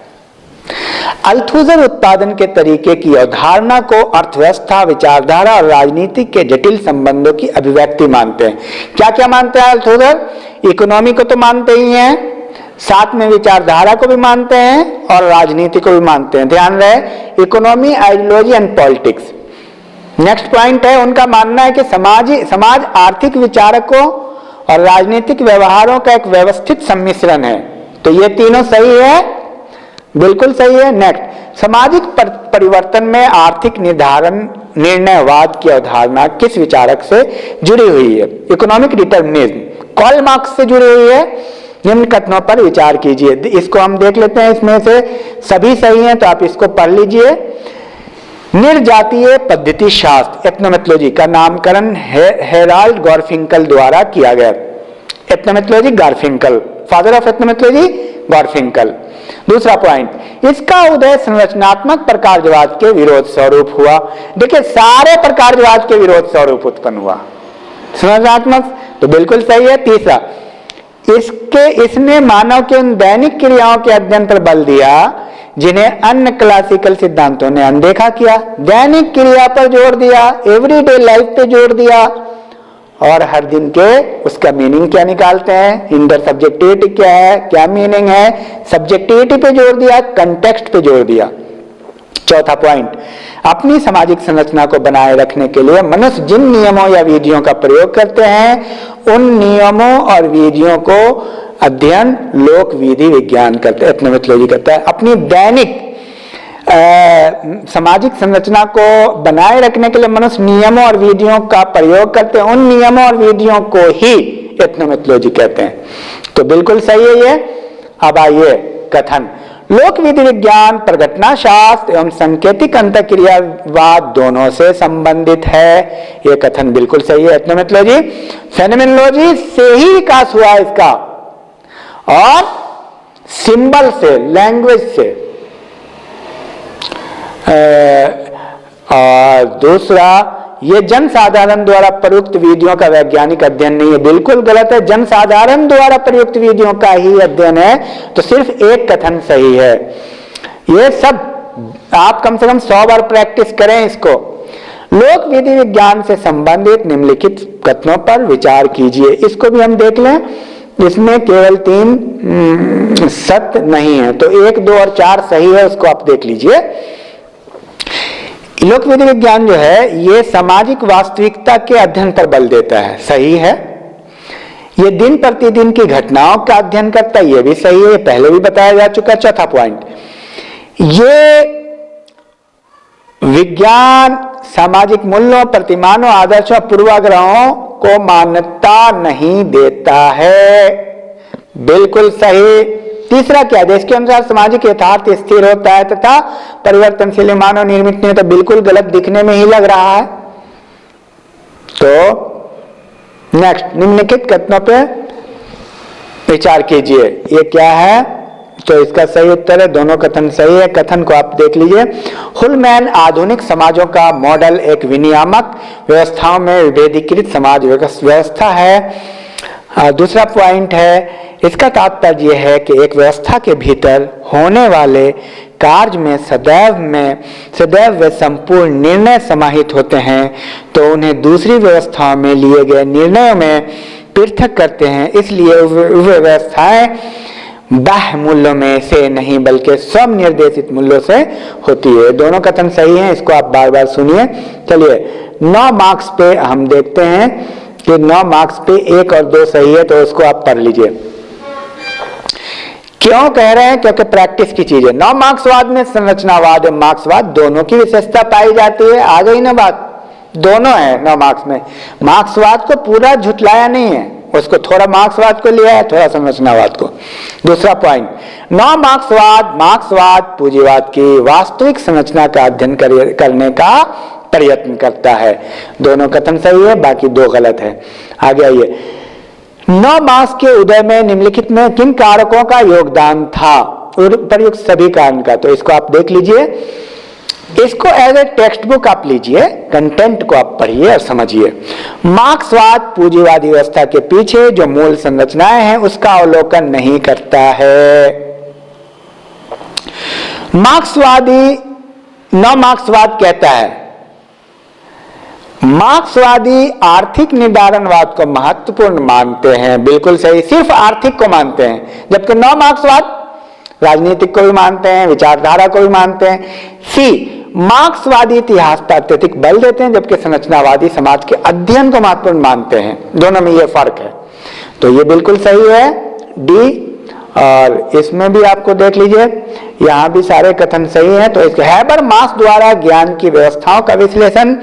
अल्थुजर उत्पादन के तरीके की अवधारणा को अर्थव्यवस्था, विचारधारा और राजनीति के जटिल संबंधों की अभिव्यक्ति मानते हैं। क्या क्या मानते हैं अल्थुजर? इकोनॉमी को तो मानते ही हैं, साथ में विचारधारा को भी मानते हैं और राजनीति को भी मानते हैं। ध्यान रहे, economy, ideology and politics. Next point है, उनका मानना है कि समाज आर्थिक विचारकों और राजनीतिक व्यवहारों का एक व्यवस्थित सम्मिश्रण है। तो ये तीनों सही है, बिल्कुल सही है। नेक्स्ट, सामाजिक परिवर्तन में आर्थिक निर्णयवाद की अवधारणा किस विचारक से जुड़ी हुई है? इकोनॉमिक डिटर्मिनिज्म कार्ल मार्क्स से जुड़ी हुई है। निम्न कथनों पर विचार कीजिए। इसको हम देख लेते हैं, इसमें से सभी सही हैं तो आप इसको पढ़ लीजिए। निर्जातीय पद्धति शास्त्र एथनोमेथोलॉजी का नामकरण हेराल्ड गारफिंकल द्वारा किया गया। एथनोमेथोलॉजी गारफिंकल, फादर ऑफ एथनोमेथोलॉजी गारफिंकल। दूसरा पॉइंट, इसका उदय संरचनात्मक प्रकारवाद के विरोध स्वरूप हुआ। देखिए सारे प्रकारवाद के विरोध स्वरूप उत्पन्न हुआ। संरचनात्मक तो बिल्कुल सही है। तीसरा, इसने मानव के उन दैनिक क्रियाओं के अध्ययन पर बल दिया जिन्हें अन्य क्लासिकल सिद्धांतों ने अनदेखा किया। दैनिक क्रिया पर जोर दिया, एवरीडे लाइफ पे जोर दिया, और हर दिन के उसका मीनिंग क्या निकालते हैं, इंटर सब्जेक्टिविटी क्या है, क्या मीनिंग है, सब्जेक्टिविटी पे जोर दिया, कंटेक्स्ट पे जोर दिया। चौथा पॉइंट, अपनी सामाजिक संरचना को बनाए रखने के लिए मनुष्य जिन नियमों या विधियों का प्रयोग करते हैं उन नियमों और विधियों को अध्ययन लोक विधि विज्ञान करते हैं, एथनोमेथोलॉजी करता है। अपनी दैनिक सामाजिक संरचना को बनाए रखने के लिए मनुष्य नियमों और विधियों का प्रयोग करते हैं, उन नियमों और विधियों को ही एथनोमेथोलॉजी कहते हैं। तो बिल्कुल सही है ये। अब आइए कथन, लोक विधि विज्ञान प्रघटना शास्त्र एवं संकेतिक अंतःक्रियावाद दोनों से संबंधित है। ये कथन बिल्कुल सही है। एथनोमेथोलॉजी फेनोमेनोलॉजी से ही विकास हुआ इसका, और सिंबल से, लैंग्वेज से। और दूसरा, ये जनसाधारण द्वारा प्रयुक्त विधियों का वैज्ञानिक अध्ययन नहीं है। बिल्कुल गलत है, जनसाधारण द्वारा प्रयुक्त विधियों का ही अध्ययन है। तो सिर्फ एक कथन सही है। ये सब आप कम से कम 100 बार प्रैक्टिस करें इसको। लोक विधि विज्ञान से संबंधित निम्नलिखित कथनों पर विचार कीजिए। इसको भी हम देख लें, इसमें केवल 3 सत्य नहीं है, तो 1, 2 और 4 सही है, उसको आप देख लीजिए। लोक विधि विज्ञान जो है ये सामाजिक वास्तविकता के अध्ययन पर बल देता है, सही है। ये दिन प्रतिदिन की घटनाओं का अध्ययन करता है, ये भी सही है, पहले भी बताया जा चुका। चौथा पॉइंट, ये विज्ञान सामाजिक मूल्यों, प्रतिमानों, आदर्शों, पूर्वाग्रहों को मान्यता नहीं देता है, बिल्कुल सही। तीसरा क्या है, इसके अनुसार सामाजिक यथार्थ स्थिर होता है तथा परिवर्तनशील मानव निर्मित नहीं, तो बिल्कुल गलत दिखने में ही लग रहा है। तो नेक्स्ट, निम्नलिखित कथनों पे विचार कीजिए। ये क्या है, तो इसका सही उत्तर है, दोनों कथन सही है। कथन को आप देख लीजिए। हुलमैन आधुनिक समाजों का मॉडल एक विनियामक व्यवस्थाओं में विभेदीकृत समाज व्यवस्था है। दूसरा पॉइंट है, इसका तात्पर्य यह है कि एक व्यवस्था के भीतर होने वाले कार्य में सदैव वे संपूर्ण निर्णय समाहित होते हैं, तो उन्हें दूसरी व्यवस्थाओं में लिए गए निर्णयों में पृथक करते हैं। इसलिए वे व्यवस्थाएं बाह्य मूल्यों में से नहीं बल्कि स्वयं निर्देशित मूल्यों से होती है। दोनों कथन सही हैं, इसको आप बार बार सुनिए। चलिए 9 मार्क्स पे हम देखते हैं कि 9 मार्क्स पे 1 और 2 सही है, तो उसको आप पढ़ लीजिए। क्यों कह रहे हैं, क्योंकि प्रैक्टिस की चीज है। 9 मार्क्सवाद में संरचनावाद और मार्क्सवाद दोनों की विशेषता पाई जाती है। आ गई ना बात, दोनों है 9 मार्क्स में। मार्क्सवाद को पूरा झुटलाया नहीं है, उसको थोड़ा मार्क्सवाद को लिया है, थोड़ा संरचनावाद को। दूसरा पॉइंट, 9 मार्क्सवाद पूंजीवाद की वास्तविक संरचना का अध्ययन करने का प्रयत्न करता है। दोनों कथन सही है, बाकी 2 गलत है। आगे आइए, 9 मार्क्स के उदय में निम्नलिखित में किन कारकों का योगदान था, प्रयुक्त सभी कारण का। तो इसको आप देख लीजिए, इसको एज ए टेक्स्ट बुक आप लीजिए, कंटेंट को आप पढ़िए और समझिए। मार्क्सवाद पूंजीवादी व्यवस्था के पीछे जो मूल संरचनाएं हैं उसका अवलोकन नहीं करता है। मार्क्सवाद कहता है, मार्क्सवादी आर्थिक निर्धारणवाद को महत्वपूर्ण मानते हैं, बिल्कुल सही, सिर्फ आर्थिक को मानते हैं, जबकि 9 मार्क्सवाद राजनीतिक को भी मानते हैं, विचारधारा को भी मानते हैं। सी, मार्क्सवादी इतिहास पर अत्यधिक बल देते हैं, जबकि संरचनावादी समाज के अध्ययन को महत्वपूर्ण मानते हैं। दोनों में ये फर्क है, तो ये बिल्कुल सही है, डी और इसमें भी आपको देख लीजिए, यहाँ भी सारे कथन सही हैं। तो इस हैबरमास द्वारा ज्ञान की व्यवस्थाओं का विश्लेषण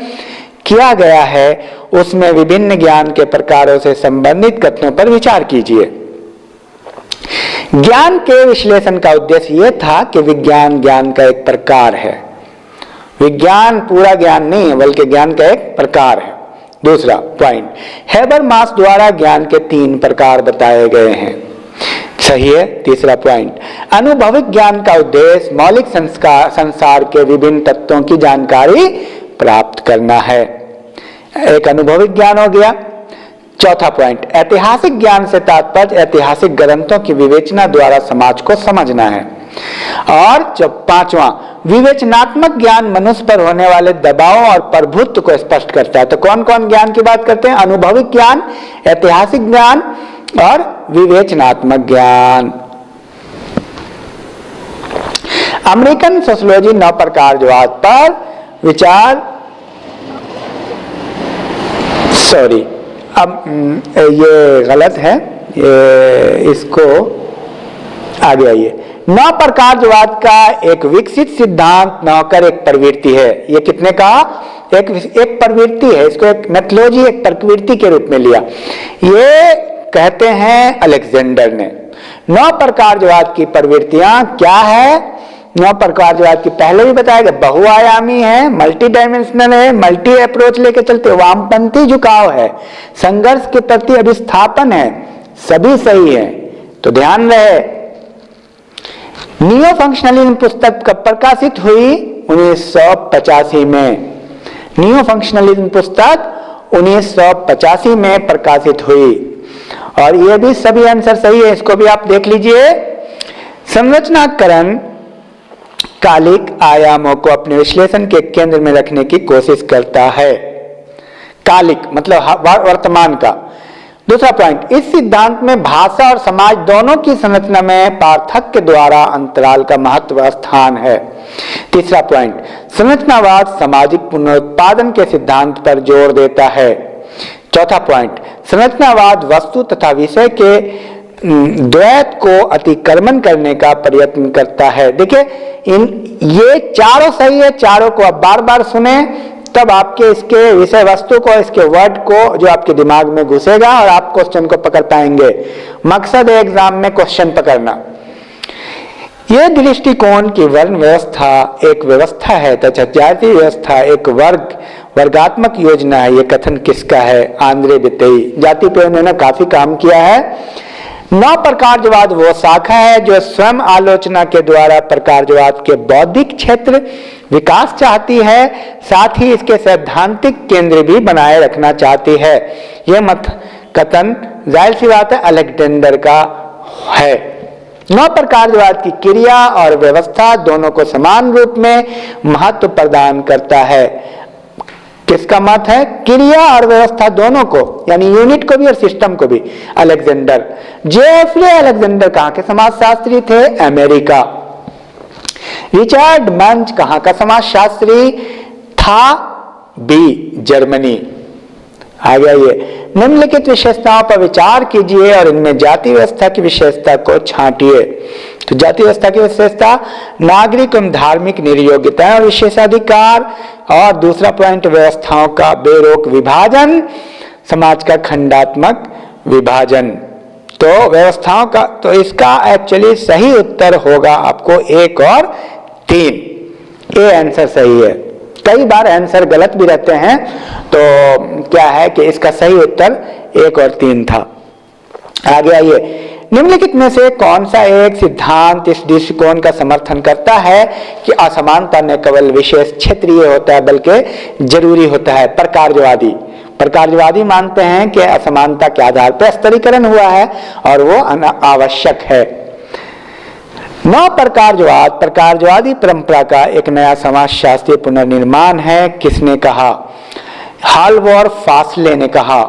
किया गया है, उसमें विभिन्न ज्ञान के प्रकारों से संबंधित कथनों पर विचार कीजिए। ज्ञान के विश्लेषण का उद्देश्य यह था कि विज्ञान ज्ञान का एक प्रकार है। विज्ञान पूरा ज्ञान नहीं है, बल्कि ज्ञान का एक प्रकार है। दूसरा पॉइंट, हैबरमास द्वारा ज्ञान के 3 प्रकार बताए गए हैं। सही है। तीसरा पॉइंट, अनुभविक ज्ञान का उद्देश्य मौलिक संसार के विभिन्न तत्वों की जानकारी प्राप्त करना है। एक अनुभविक ज्ञान हो गया। चौथा पॉइंट, ऐतिहासिक ज्ञान से तात्पर्य ऐतिहासिक ग्रंथों की विवेचना द्वारा समाज को समझना है। और पांचवा, विवेचनात्मक ज्ञान मनुष्य पर होने वाले दबाव और प्रभुत्व को स्पष्ट करता है। तो कौन कौन ज्ञान की बात करते हैं? अनुभविक ज्ञान, ऐतिहासिक ज्ञान और विवेचनात्मक ज्ञान। अमेरिकन सोशियोलॉजी नवप्रकारवाद पर विचार, सॉरी अब ये गलत है, ये इसको आगे आइए। नवप्रकारवाद का एक विकसित सिद्धांत न होकर एक प्रवृत्ति है। ये कितने कहा? एक प्रवृत्ति है। इसको एक मेथोलॉजी, एक प्रवृत्ति के रूप में लिया। ये कहते हैं अलेक्जेंडर ने। नवप्रकारवाद की प्रवृत्तियां क्या है? नवप्रकारवाद की पहले भी बताया गया, बहुआयामी है, मल्टी डायमेंशनल है, मल्टी अप्रोच लेके चलते, वामपंथी झुकाव है, संघर्ष के प्रति अभिस्थापन है, सभी सही है। तो ध्यान रहे, नियो फंक्शनलिज्म पुस्तक कब प्रकाशित हुई? 1985 में। नियो फंक्शनलिज्म पुस्तक 1985 में प्रकाशित हुई। और ये भी सभी आंसर सही है, इसको भी आप देख लीजिए। संरचनाकरण कालिक आयामों को अपने विश्लेषण के केंद्र में रखने की कोशिश करता है। कालिक मतलब वर्तमान का। दूसरा पॉइंट, इस सिद्धांत में भाषा और समाज दोनों की संरचना में पार्थक्य द्वारा अंतराल का महत्व स्थान है। तीसरा पॉइंट, संरचनावाद सामाजिक पुनरुत्पादन के सिद्धांत पर जोर देता है। चौथा पॉइंट, संरचनावाद वस्तु तथा विषय के द्वैत को अतिक्रमण करने का प्रयत्न करता है। देखिए ये चारों सही है, चारों को आप बार बार सुने, तब आपके इसके विषय वस्तु को, इसके वर्ड को जो आपके दिमाग में घुसेगा और आप क्वेश्चन को पकड़ पाएंगे। मकसद है एग्जाम में क्वेश्चन पकड़ना। यह दृष्टिकोण की वर्ण व्यवस्था एक व्यवस्था है तथा जाति व्यवस्था एक वर्गात्मक योजना है। यह कथन किसका है? आंद्रे बितेई। जाति पे उन्होंने काफी काम किया है। नवप्रकारवाद वो शाखा है जो स्वयं आलोचना के द्वारा प्रकारवाद के बौद्धिक क्षेत्र विकास चाहती है, साथ ही इसके सैद्धांतिक केंद्र भी बनाए रखना चाहती है। यह मत कथन जाहिर सी बात है अलेक्जेंडर का है। नवप्रकारवाद की क्रिया और व्यवस्था दोनों को समान रूप में महत्व प्रदान करता है। किसका मत है? क्रिया और व्यवस्था दोनों को, यानी यूनिट को भी और सिस्टम को भी। अलेक्जेंडर, जेफरी अलेक्जेंडर कहाँ के समाजशास्त्री थे? अमेरिका। रिचर्ड मंच कहाँ का समाजशास्त्री था? B, Germany. आ गया ये। निम्नलिखित विशेषताओं पर विचार कीजिए और इनमें जाति व्यवस्था की विशेषता को छांटिए। तो जाति व्यवस्था की विशेषता, नागरिक एवं धार्मिक निर्योग्यता और विशेषाधिकार। और दूसरा पॉइंट, व्यवस्थाओं का बेरोक विभाजन, समाज का खंडात्मक विभाजन। तो व्यवस्थाओं का, तो इसका एक्चुअली सही उत्तर होगा आपको 1 और 3। ए आंसर सही है। कई बार आंसर गलत भी रहते हैं, तो क्या है कि इसका सही उत्तर 1 और 3 था। आगे आइए, निम्नलिखित में से कौन सा एक सिद्धांत इस दृष्टिकोण का समर्थन करता है कि असमानता न केवल विशेष क्षेत्रीय होता है बल्कि जरूरी होता है? प्रकारवादी मानते हैं कि असमानता के आधार पर स्तरीकरण हुआ है और वो आवश्यक है। प्रकारवादी परंपरा का एक नया समाजशास्त्रीय पुनर्निर्माण है। किसने कहा? हाल्वोर फासले ने कहा।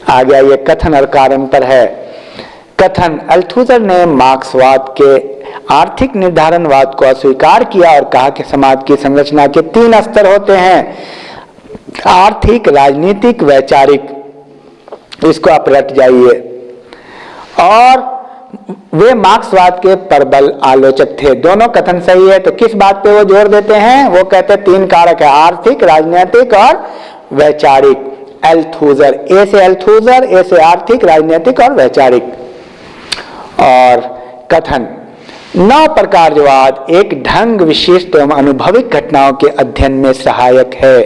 आ गया ये कथन और कारण पर है। कथन, अल्थुजर ने मार्क्सवाद के आर्थिक निर्धारणवाद को अस्वीकार किया और कहा कि समाज की संरचना के 3 स्तर होते हैं, आर्थिक, राजनीतिक, वैचारिक। इसको आप रट जाइए। और वे मार्क्सवाद के प्रबल आलोचक थे। दोनों कथन सही है। तो किस बात पे वो जोर देते हैं? वो कहते हैं 3 कारक है, आर्थिक, राजनीतिक और वैचारिक। एल्थूजर, ए से एल्थूजर, ए से आर्थिक, राजनीतिक और वैचारिक। और कथन 9 प्रकारवाद एक ढंग विशिष्ट एवं अनुभविक घटनाओं के अध्ययन में सहायक है।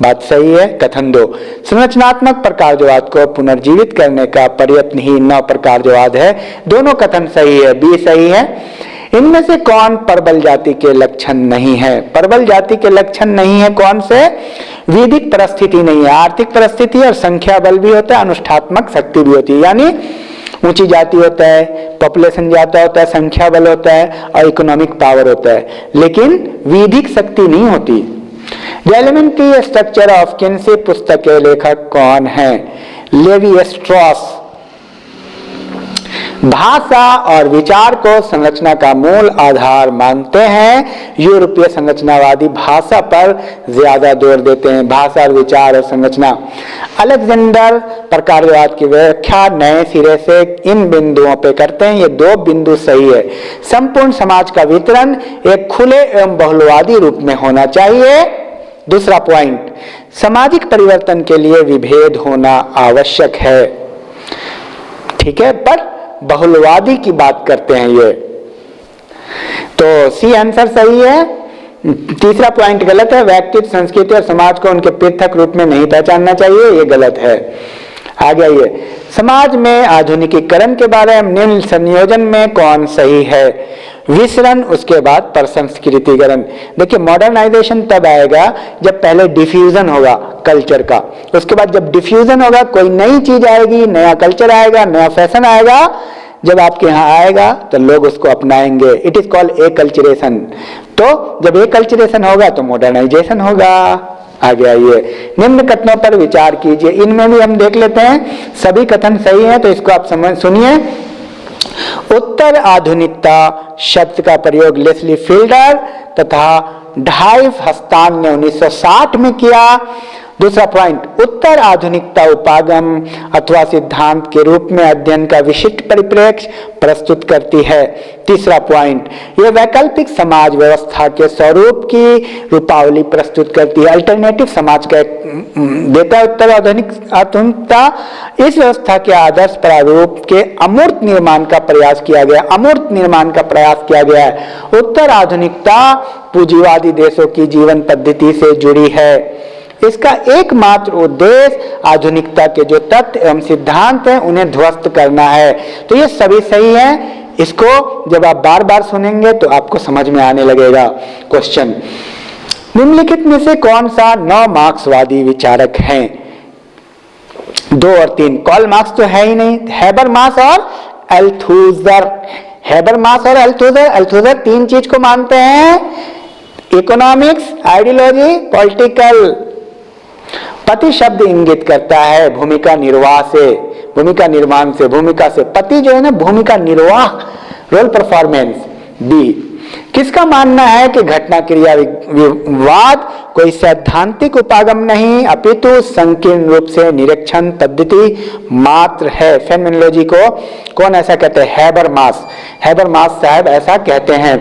बात सही है। कथन 2 संरचनात्मक प्रकारवाद को पुनर्जीवित करने का प्रयत्न ही 9 प्रकारवाद है। दोनों कथन सही है, बी सही है। इनमें से कौन प्रबल जाति के लक्षण नहीं है? प्रबल जाति के लक्षण नहीं है कौन से? वैदिक परिस्थिति नहीं है, आर्थिक परिस्थिति और संख्या बल भी होता है, अनुष्ठात्मक शक्ति भी होती है। यानी ऊंची जाति होता है, पॉपुलेशन ज्यादा होता है, संख्या बल होता है और इकोनॉमिक पावर होता है, लेकिन वैदिक शक्ति नहीं होती। The elementary structure of kinship पुस्तक के लेखक कौन है? Levi Strauss. भाषा और विचार को संरचना का मूल आधार मानते हैं। यूरोपीय संरचनावादी भाषा पर ज्यादा जोर देते हैं, भाषा और विचार और संरचना। अलेक्जेंडर प्रकारवाद की व्याख्या नए सिरे से इन बिंदुओं पे करते हैं। ये 2 बिंदु सही है। संपूर्ण समाज का वितरण एक खुले एवं बहुलवादी रूप में होना चाहिए। दूसरा पॉइंट, सामाजिक परिवर्तन के लिए विभेद होना आवश्यक है। ठीक है, पर बहुलवादी की बात करते हैं ये, तो सी आंसर सही है। तीसरा पॉइंट गलत है, व्यक्तित्व, संस्कृति और समाज को उनके पृथक रूप में नहीं पहचानना चाहिए, ये गलत है। आगे आइए, समाज में आधुनिकीकरण के बारे में निम्न संयोजन में कौन सही है? विसरण, उसके बाद प्रसंस्कृतिकरण। देखिए मॉडर्नाइजेशन तब आएगा जब पहले डिफ्यूजन होगा कल्चर का, उसके बाद जब डिफ्यूजन होगा कोई नई चीज आएगी, नया कल्चर आएगा, नया फैशन आएगा। जब आपके यहाँ आएगा तो लोग उसको अपनाएंगे। It is called acculturation. तो जब एकल्चरेशन होगा तो मॉडर्नाइजेशन होगा। आगे आइए, निम्न कथनों पर विचार कीजिए। इनमें भी हम देख लेते हैं, सभी कथन सही हैं, तो इसको आप समझ सुनिए। उत्तर आधुनिकता शब्द का प्रयोग लेस्ली फील्डर तथा ढाइव हस्तान ने 1960 में किया। दूसरा पॉइंट, उत्तर आधुनिकता उपागम अथवा सिद्धांत के रूप में अध्ययन का विशिष्ट परिप्रेक्ष्य प्रस्तुत करती है। तीसरा पॉइंट, यह वैकल्पिक समाज व्यवस्था के स्वरूप की रूपावली प्रस्तुत करती है। अल्टरनेटिव समाज का देता उत्तर आधुनिकता। इस व्यवस्था के आदर्श प्रारूप के अमूर्त निर्माण का प्रयास किया गया, अमूर्त निर्माण का प्रयास किया गया है। उत्तर आधुनिकता पूंजीवादी देशों की जीवन पद्धति से जुड़ी है। इसका एकमात्र उद्देश्य आधुनिकता के जो तथ्य एवं सिद्धांत हैं उन्हें ध्वस्त करना है। तो ये सभी सही है। इसको जब आप बार बार सुनेंगे तो आपको समझ में आने लगेगा। क्वेश्चन, निम्नलिखित में से कौन सा 9 मार्क्सवादी विचारक हैं? 2 और 3। कार्ल मार्क्स तो है ही नहीं, हैबरमास और अल्थूजर। हैबरमास और अल्थूजर, अल्थूजर 3 चीज को मानते हैं, इकोनॉमिक्स, आइडियोलॉजी, पॉलिटिकल। पति शब्द इंगित करता है भूमिका निर्वाह से, भूमिका निर्माण से, भूमिका से। पति जो है ना, भूमिका निर्वाह, रोल परफॉर्मेंस। बी, किसका मानना है कि घटना क्रिया विवाद कोई सैद्धांतिक उपागम नहीं अपितु संकीर्ण रूप से निरीक्षण पद्धति मात्र है। फेनोमेनोलॉजी को कौन ऐसा कहते हैं? हैबरमास। हैबरमास साहब ऐसा कहते हैं।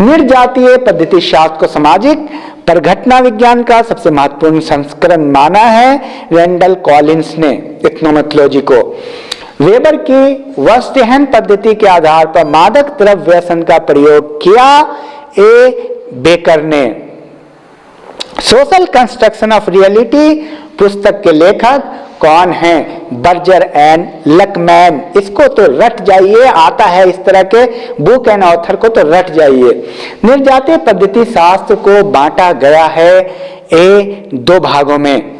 निर्जातीय पद्धति शास्त्र को सामाजिक पर घटना विज्ञान का सबसे महत्वपूर्ण संस्करण माना है रेंडल कॉलिंस ने इथनोमेथोलॉजी को। वेबर की वस्टेहन पद्धति के आधार पर मादक द्रव्य व्यसन का प्रयोग किया ए बेकर ने। सोशल कंस्ट्रक्शन ऑफ रियलिटी पुस्तक के लेखक कौन हैं? Berger and लकमैन। इसको तो रट जाइए, आता है इस तरह के बुक एंड ऑथर को तो रट जाइए। निर्जातीय पद्धति शास्त्र को बांटा गया है ए 2 भागों में।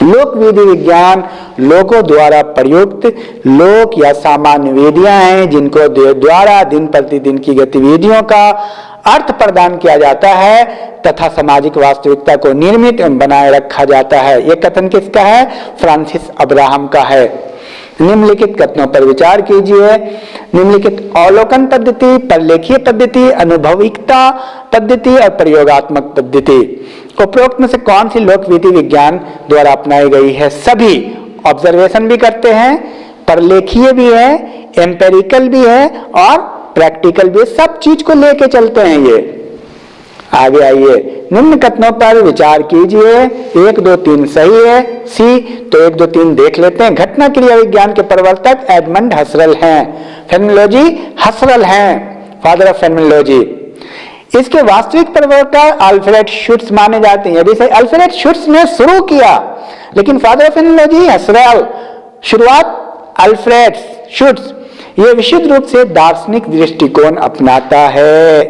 लोक विधि विज्ञान लोगों द्वारा प्रयुक्त लोक या सामान्य विधियां हैं जिनको द्वारा दिन प्रतिदिन की गतिविधियों का अर्थ प्रदान किया जाता है तथा सामाजिक वास्तविकता को निर्मित एवं बनाए रखा जाता है। यह कथन किसका है? फ्रांसिस अब्राहम का है। निम्नलिखित कथनों पर विचार कीजिए। निम्नलिखित अवलोकन पद्धति, परलेखीय पद्धति, अनुभविकता पद्धति और प्रयोगात्मक पद्धति उपरोक्त में से कौन सी लोक विधि विज्ञान द्वारा अपनाई गई है? सभी ऑब्जर्वेशन भी करते हैं, परलेखीय भी है, एम्पेरिकल भी है और प्रैक्टिकल भी है, सब चीज को लेके चलते हैं ये। आगे आइए, निम्न कथनों पर विचार कीजिए। 1, 2, 3 सही है। सी, तो 1, 2, 3 देख लेते हैं। घटना क्रिया विज्ञान के प्रवर्तक एडमंड हसरल हैं। फेनोमेनोलॉजी हसरल हैं, फादर ऑफ फेनोमेनोलॉजी। इसके वास्तविक प्रवर्तक अल्फ्रेड शुट्ज माने जाते हैं। अभी से अल्फ्रेड शुट्ज ने शुरू किया, लेकिन फादर ऑफ फेनोमेनोलॉजी हसरल, शुरुआत अल्फ्रेड शुट्ज। यह विशुद्ध रूप से दार्शनिक दृष्टिकोण अपनाता है।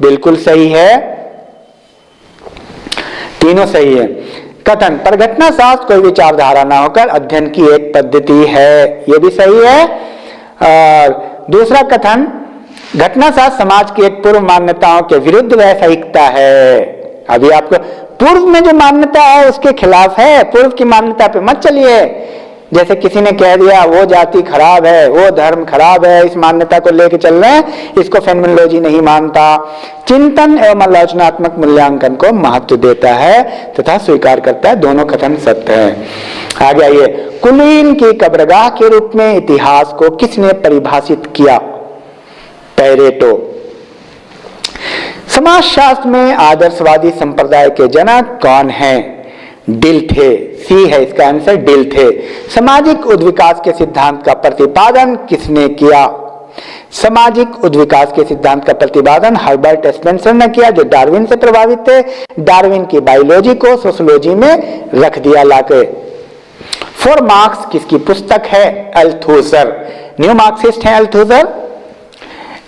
बिल्कुल सही है, तीनों सही है। कथन, परघटना शास्त्र कोई विचारधारा ना होकर अध्ययन की एक पद्धति है, यह भी सही है। और दूसरा कथन, घटना शास्त्र समाज की एक पूर्व मान्यताओं के विरुद्ध वैषयिकता है। अभी आपको पूर्व में जो मान्यता है उसके खिलाफ है, पूर्व की मान्यता पे मत चलिए। जैसे किसी ने कह दिया वो जाति खराब है, वो धर्म खराब है, इस मान्यता को लेकर चल रहे हैं, इसको फेनोमेनोलॉजी नहीं मानता। चिंतन एवं आलोचनात्मक मूल्यांकन को महत्व देता है तथा स्वीकार करता है, दोनों कथन सत्य है। आगे आइए, कुलीन की कब्रगाह के रूप में इतिहास को किसने परिभाषित किया? पैरेटो। समाजशास्त्र में आदर्शवादी संप्रदाय के जनक कौन हैं? डिल थे। सी है इसका आंसर, डिल थे। सामाजिक उद्विकास के सिद्धांत का प्रतिपादन किसने किया? सामाजिक उद्विकास के सिद्धांत का प्रतिपादन हर्बर्ट स्पेंसर ने किया, जो डार्विन से प्रभावित थे। डार्विन की बायोलॉजी को सोशियोलॉजी में रख दिया लाके। फॉर मार्क्स किसकी पुस्तक है? अल्थुसर। न्यू मार्क्सिस्ट है अल्थुसर।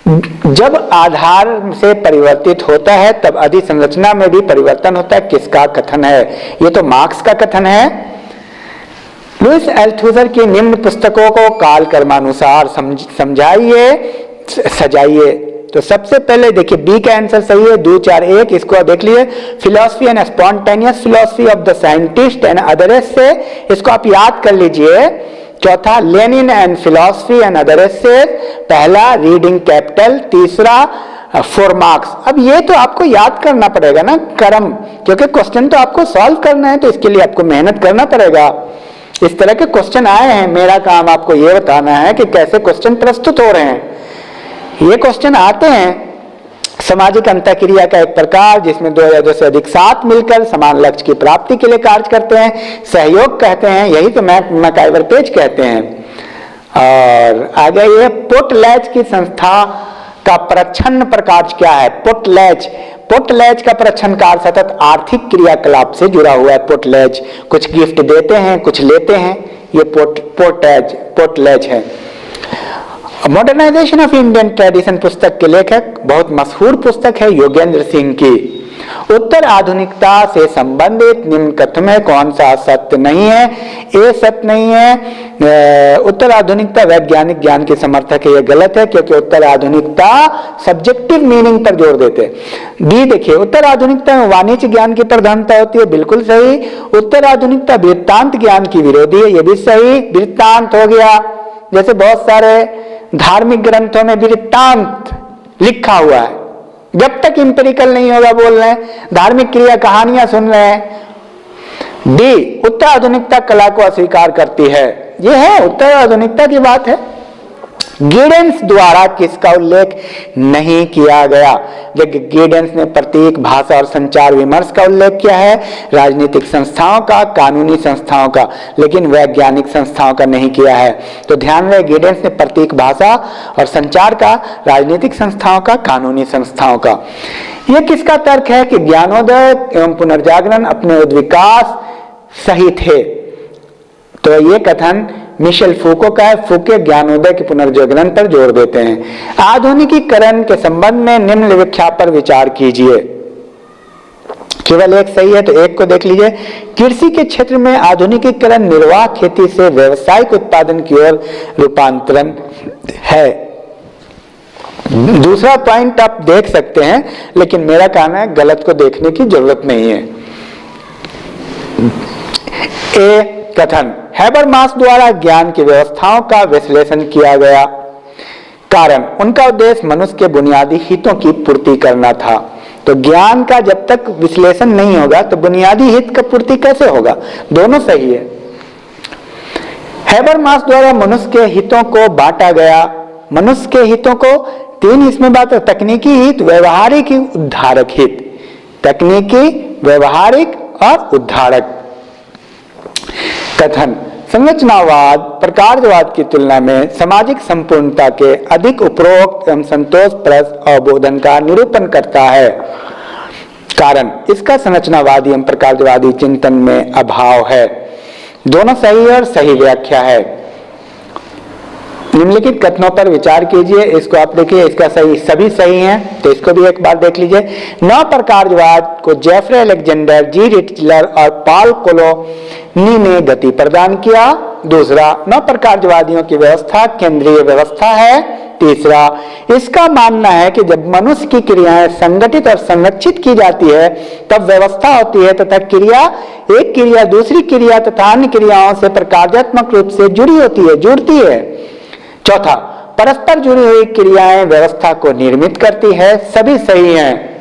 जब आधार से परिवर्तित होता है तब अधिसंरचना में भी परिवर्तन होता है, किसका कथन है? ये तो मार्क्स का कथन है। लुईस अल्थुसर की निम्न पुस्तकों को काल कर्मानुसार समझाइए, सजाइए। तो सबसे पहले देखिए बी का आंसर सही है, 2, 4, 1। इसको देख लिए, philosophy and spontaneous philosophy of the scientist and other essays, इसको आप याद कर लीजिए। चौथा, Lenin and philosophy and other essays. पहला, रीडिंग कैपिटल। तीसरा, 4 मार्क्स। अब ये तो आपको याद करना पड़ेगा ना कर्म, क्योंकि क्वेश्चन तो आपको सॉल्व करना है, तो इसके लिए आपको मेहनत करना पड़ेगा। इस तरह के क्वेश्चन आए हैं, मेरा काम आपको ये बताना है कि कैसे क्वेश्चन प्रस्तुत हो रहे हैं। ये क्वेश्चन आते हैं, सामाजिक अंतःक्रिया का एक प्रकार जिसमें 2 या 2 से अधिक साथ मिलकर समान लक्ष्य की प्राप्ति के लिए कार्य करते हैं, सहयोग कहते हैं, यही तो मैकाइवर पेज कहते हैं। और आगे ये पोर्टलैच की संस्था का प्रच्छन्न प्रकार क्या है? पोर्टलैच का प्रच्छन्न कार्य सतत आर्थिक क्रियाकलाप से जुड़ा हुआ है। पोर्टलैच कुछ गिफ्ट देते हैं, कुछ लेते हैं, ये पोर्टलैच है। मॉडर्नाइजेशन ऑफ इंडियन ट्रेडिशन पुस्तक के लेखक, बहुत मशहूर पुस्तक है, योगेंद्र सिंह की। उत्तर आधुनिकता से संबंधित निम्न कथन में कौन सा सत्य नहीं है? ए सत्य नहीं है। उत्तर आधुनिकता वैज्ञानिक ज्ञान के समर्थक है, यह गलत है, क्योंकि उत्तर आधुनिकता सब्जेक्टिव मीनिंग पर जोर देते। बी देखिए, उत्तर आधुनिकता में वाणिज्य ज्ञान की प्रधानता होती है, बिल्कुल सही। उत्तर आधुनिकता वृत्तांत ज्ञान की विरोधी है, यह भी सही। वृत्तांत हो गया, जैसे बहुत सारे धार्मिक ग्रंथों में वृत्तांत लिखा हुआ है, जब तक इंपेरिकल नहीं होगा बोल रहे हैं, धार्मिक क्रिया कहानियां सुन रहे हैं। डी, उत्तर आधुनिकता कला को अस्वीकार करती है, यह है उत्तर आधुनिकता की बात है। गिडेंस द्वारा किसका उल्लेख नहीं किया गया? गिडेंस ने प्रतीक, भाषा और संचार विमर्श का उल्लेख किया है, राजनीतिक संस्थाओं का, कानूनी संस्थाओं का, लेकिन वैज्ञानिक संस्थाओं का नहीं किया है। तो ध्यान रहे, गिडेंस ने प्रतीक, भाषा और संचार का, राजनीतिक संस्थाओं का, कानूनी संस्थाओं का। यह किसका तर्क है कि ज्ञानोदय एवं पुनर्जागरण अपने उद्विकास सही थे? तो ये कथन मिशेल फूको का है। फूके ज्ञानोदय के पुनर्जागरण पर जोर देते हैं। आधुनिकीकरण के संबंध में निम्न व्याख्या पर विचार कीजिए। केवल एक सही है, तो एक को देख लीजिए। कृषि के क्षेत्र में आधुनिकीकरण निर्वाह खेती से व्यावसायिक उत्पादन की ओर रूपांतरण है। दूसरा पॉइंट आप देख सकते हैं, लेकिन मेरा कहना है गलत को देखने की जरूरत नहीं है। ए कथन, हैबरमास द्वारा ज्ञान की व्यवस्थाओं का विश्लेषण किया गया। कारण, उनका उद्देश्य मनुष्य के बुनियादी हितों की पूर्ति करना था। तो ज्ञान का जब तक विश्लेषण नहीं होगा तो बुनियादी हित का पूर्ति कैसे होगा? दोनों सही है। हैबरमास द्वारा मनुष्य के हितों को बांटा गया, मनुष्य के हितों को। 3 इसमें बात है, तकनीकी हित, व्यवहारिक हित, उद्धारक हित। तकनीकी, व्यवहारिक और उद्धारक। कथन: संरचनावाद प्रकारवाद की तुलना में सामाजिक संपूर्णता के अधिक उपरोक्त एवं संतोषप्रद अवबोधन का निरूपण करता है। कारण: इसका संरचनावादी एवं प्रकारवादी चिंतन में अभाव है। दोनों सही और सही व्याख्या है। निम्नलिखित कथनों पर विचार कीजिए। इसको आप देखिए, इसका सही, सभी सही हैं, तो इसको भी एक बार देख लीजिए। नव प्रकारवाद को जेफरे अलेक्जेंडर, जी रिटलर और पॉल कोलोनी ने गति प्रदान किया। दूसरा, नव प्रकारवादियों की व्यवस्था केंद्रीय व्यवस्था है। तीसरा, इसका मानना है कि जब मनुष्य की क्रियाएं संगठित और संरक्षित की जाती है तब व्यवस्था होती है तथा एक क्रिया दूसरी क्रिया तथा अन्य क्रियाओं से प्रकार्यात्मक रूप से जुड़ती है। चौथा, परस्पर जुड़ी हुई क्रियाएं व्यवस्था को निर्मित करती है। सभी सही हैं।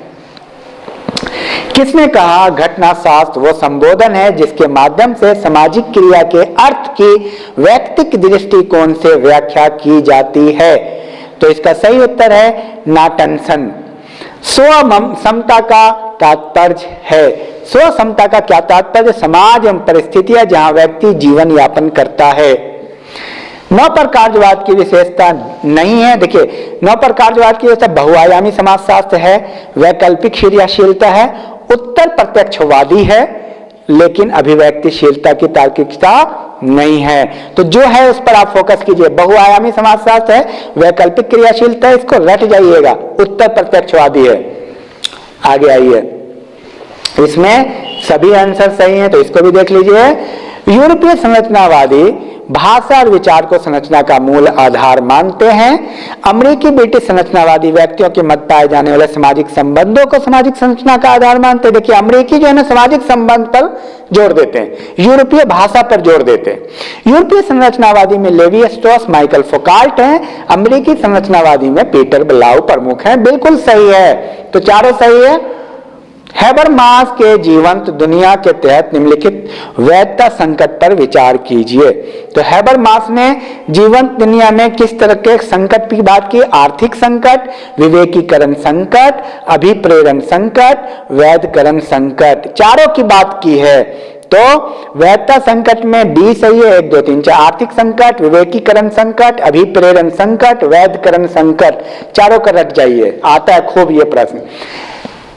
किसने कहा? घटनाशास्त्र वो संबोधन है जिसके माध्यम से सामाजिक क्रिया के अर्थ की वैयक्तिक दृष्टिकोण से व्याख्या की जाती है। तो इसका सही उत्तर है नाटनसन। स्व समता का तात्पर्य है। स्व समता का क्या तात्पर्य? समाज एवं परिस्थितियां जहां व्यक्ति जीवन यापन करता है। नव प्रकारवाद की विशेषता नहीं है। देखिए, नव प्रकारवाद की विशेषता बहुआयामी समाजशास्त्र है, वैकल्पिक क्रियाशीलता है, उत्तर प्रत्यक्षवादी है, लेकिन अभिव्यक्तिशीलता की तार्किकता नहीं है। तो जो है उस पर आप फोकस कीजिए। बहुआयामी समाजशास्त्र है, वैकल्पिक क्रियाशीलता है, इसको रट जाइएगा। उत्तर प्रत्यक्षवादी है। आगे आइए, इसमें सभी आंसर सही हैं, तो इसको भी देख लीजिए। यूरोपीय संरचनावादी भाषा और विचार को संरचना का मूल आधार मानते हैं। अमेरिकी ब्रिटिश संरचनावादी व्यक्तियों के मध्य पाए जाने वाले सामाजिक संबंधों को सामाजिक संरचना का आधार मानते हैं। देखिए, अमेरिकी जो है ना सामाजिक संबंध पर जोर देते हैं, यूरोपीय भाषा पर जोर देते हैं। यूरोपीय संरचनावादी में लेवी स्ट्रॉस, माइकल फोकाल्ट हैं। अमेरिकी संरचनावादी में पीटर ब्लाउ प्रमुख हैं। बिल्कुल सही है, तो चारों सही है। हैबरमास के जीवंत दुनिया के तहत निम्नलिखित वैधता संकट पर विचार कीजिए। तो हैबरमास ने जीवंत दुनिया में किस तरह के संकट की बात की? आर्थिक संकट, विवेकीकरण संकट, अभिप्रेरण संकट, वैधकरण संकट, चारों की बात की है। तो वैधता संकट में डी सही है, 1 2 3 4। आर्थिक संकट, विवेकीकरण संकट, अभिप्रेरण संकट, वैधकरण संकट, चारों का रट जाइए, आता है खूब ये प्रश्न।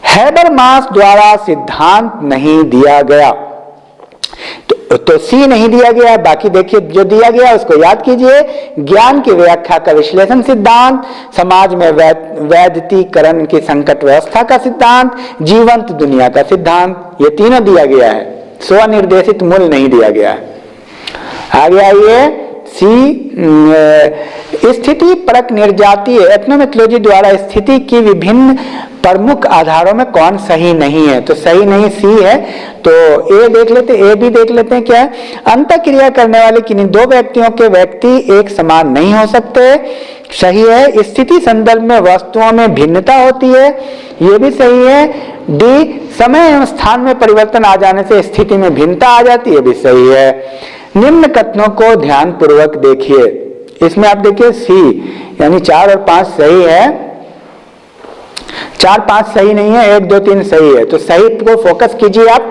हैबरमास द्वारा सिद्धांत नहीं दिया गया, तो सी नहीं दिया गया। बाकी देखिए जो दिया गया उसको याद कीजिए। ज्ञान की व्याख्या का विश्लेषण सिद्धांत, समाज में वैधतीकरण की संकट व्यवस्था का सिद्धांत, जीवंत दुनिया का सिद्धांत, ये तीनों दिया गया है। स्वनिर्देशित मूल नहीं दिया गया है। आगे आइए, सी स्थिति परक निर्जातीय एथनोमेथोलॉजी द्वारा स्थिति की विभिन्न प्रमुख आधारों में कौन सही नहीं है? तो सही नहीं सी है। तो ए देख लेते, ए भी देख लेते हैं। क्या है? अंतःक्रिया करने वाले किन्हीं 2 व्यक्तियों के व्यक्ति एक समान नहीं हो सकते, सही है। स्थिति संदर्भ में वस्तुओं में भिन्नता होती है, ये भी सही है। डी समय एवं स्थान में परिवर्तन आ जाने से स्थिति में भिन्नता आ जाती है, भी सही है। निम्न कथनों को ध्यान पूर्वक देखिए। इसमें आप देखिए सी यानी 4 और 5 सही है, 4 5 सही नहीं है, 1 2 3 सही है। तो सही को फोकस कीजिए आप।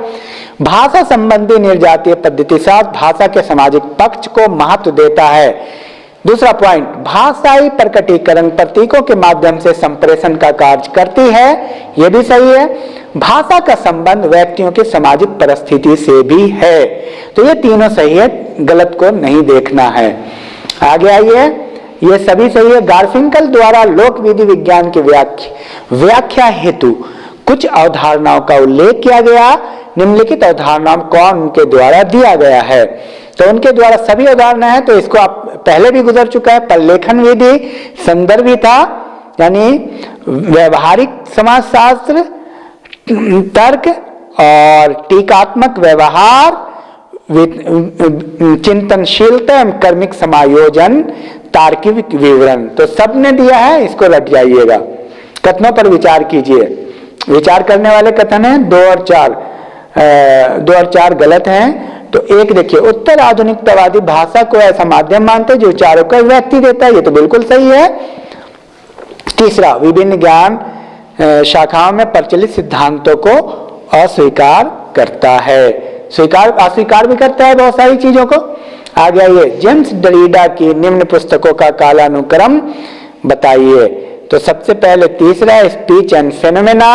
भाषा संबंधी निर्जातीय पद्धतिशास्त्र भाषा के सामाजिक पक्ष को महत्व देता है। दूसरा पॉइंट, भाषाई प्रकटीकरण प्रतीकों के माध्यम से संप्रेषण का कार्य करती है, यह भी सही है। भाषा का संबंध व्यक्तियों की सामाजिक परिस्थिति से भी है। तो ये तीनों सही है, गलत को नहीं देखना है। आगे आइए, ये सभी सही है। गार्फिंकल द्वारा लोक विधि विज्ञान की व्याख्या हेतु कुछ अवधारणाओं का उल्लेख किया गया। निम्नलिखित अवधारणाओं कौन के द्वारा दिया गया है? तो उनके द्वारा सभी अवधारणा है, तो इसको आप पहले भी गुजर चुका है। प्रलेखन विधि, संदर्भी था यानी व्यवहारिक समाजशास्त्र, तर्क और टीकात्मक व्यवहार, चिंतनशीलता एवं कर्मिक समायोजन, तार्किक विवरण, तो सबने दिया है, इसको रट जाइएगा। कथनों पर विचार कीजिए। विचार करने वाले कथन हैं 2 और 4 गलत हैं, तो एक देखिए, उत्तर आधुनिकतावादी भाषा को ऐसा माध्यम मानते हैं जो विचारों को व्यक्ति देता है, ये तो बिल्कुल सही है। तीसरा, विभिन्न ज्ञान शाखाओं में प्रचलित सिद्धांतों को अस्वीकार करता है, अस्वीकार भी करता है बहुत सारी चीजों को। आगे आइए, जेम्स डरीडा की निम्न पुस्तकों का कालानुक्रम बताइए। तो सबसे पहले तीसरा स्पीच एंड फेनोमेना,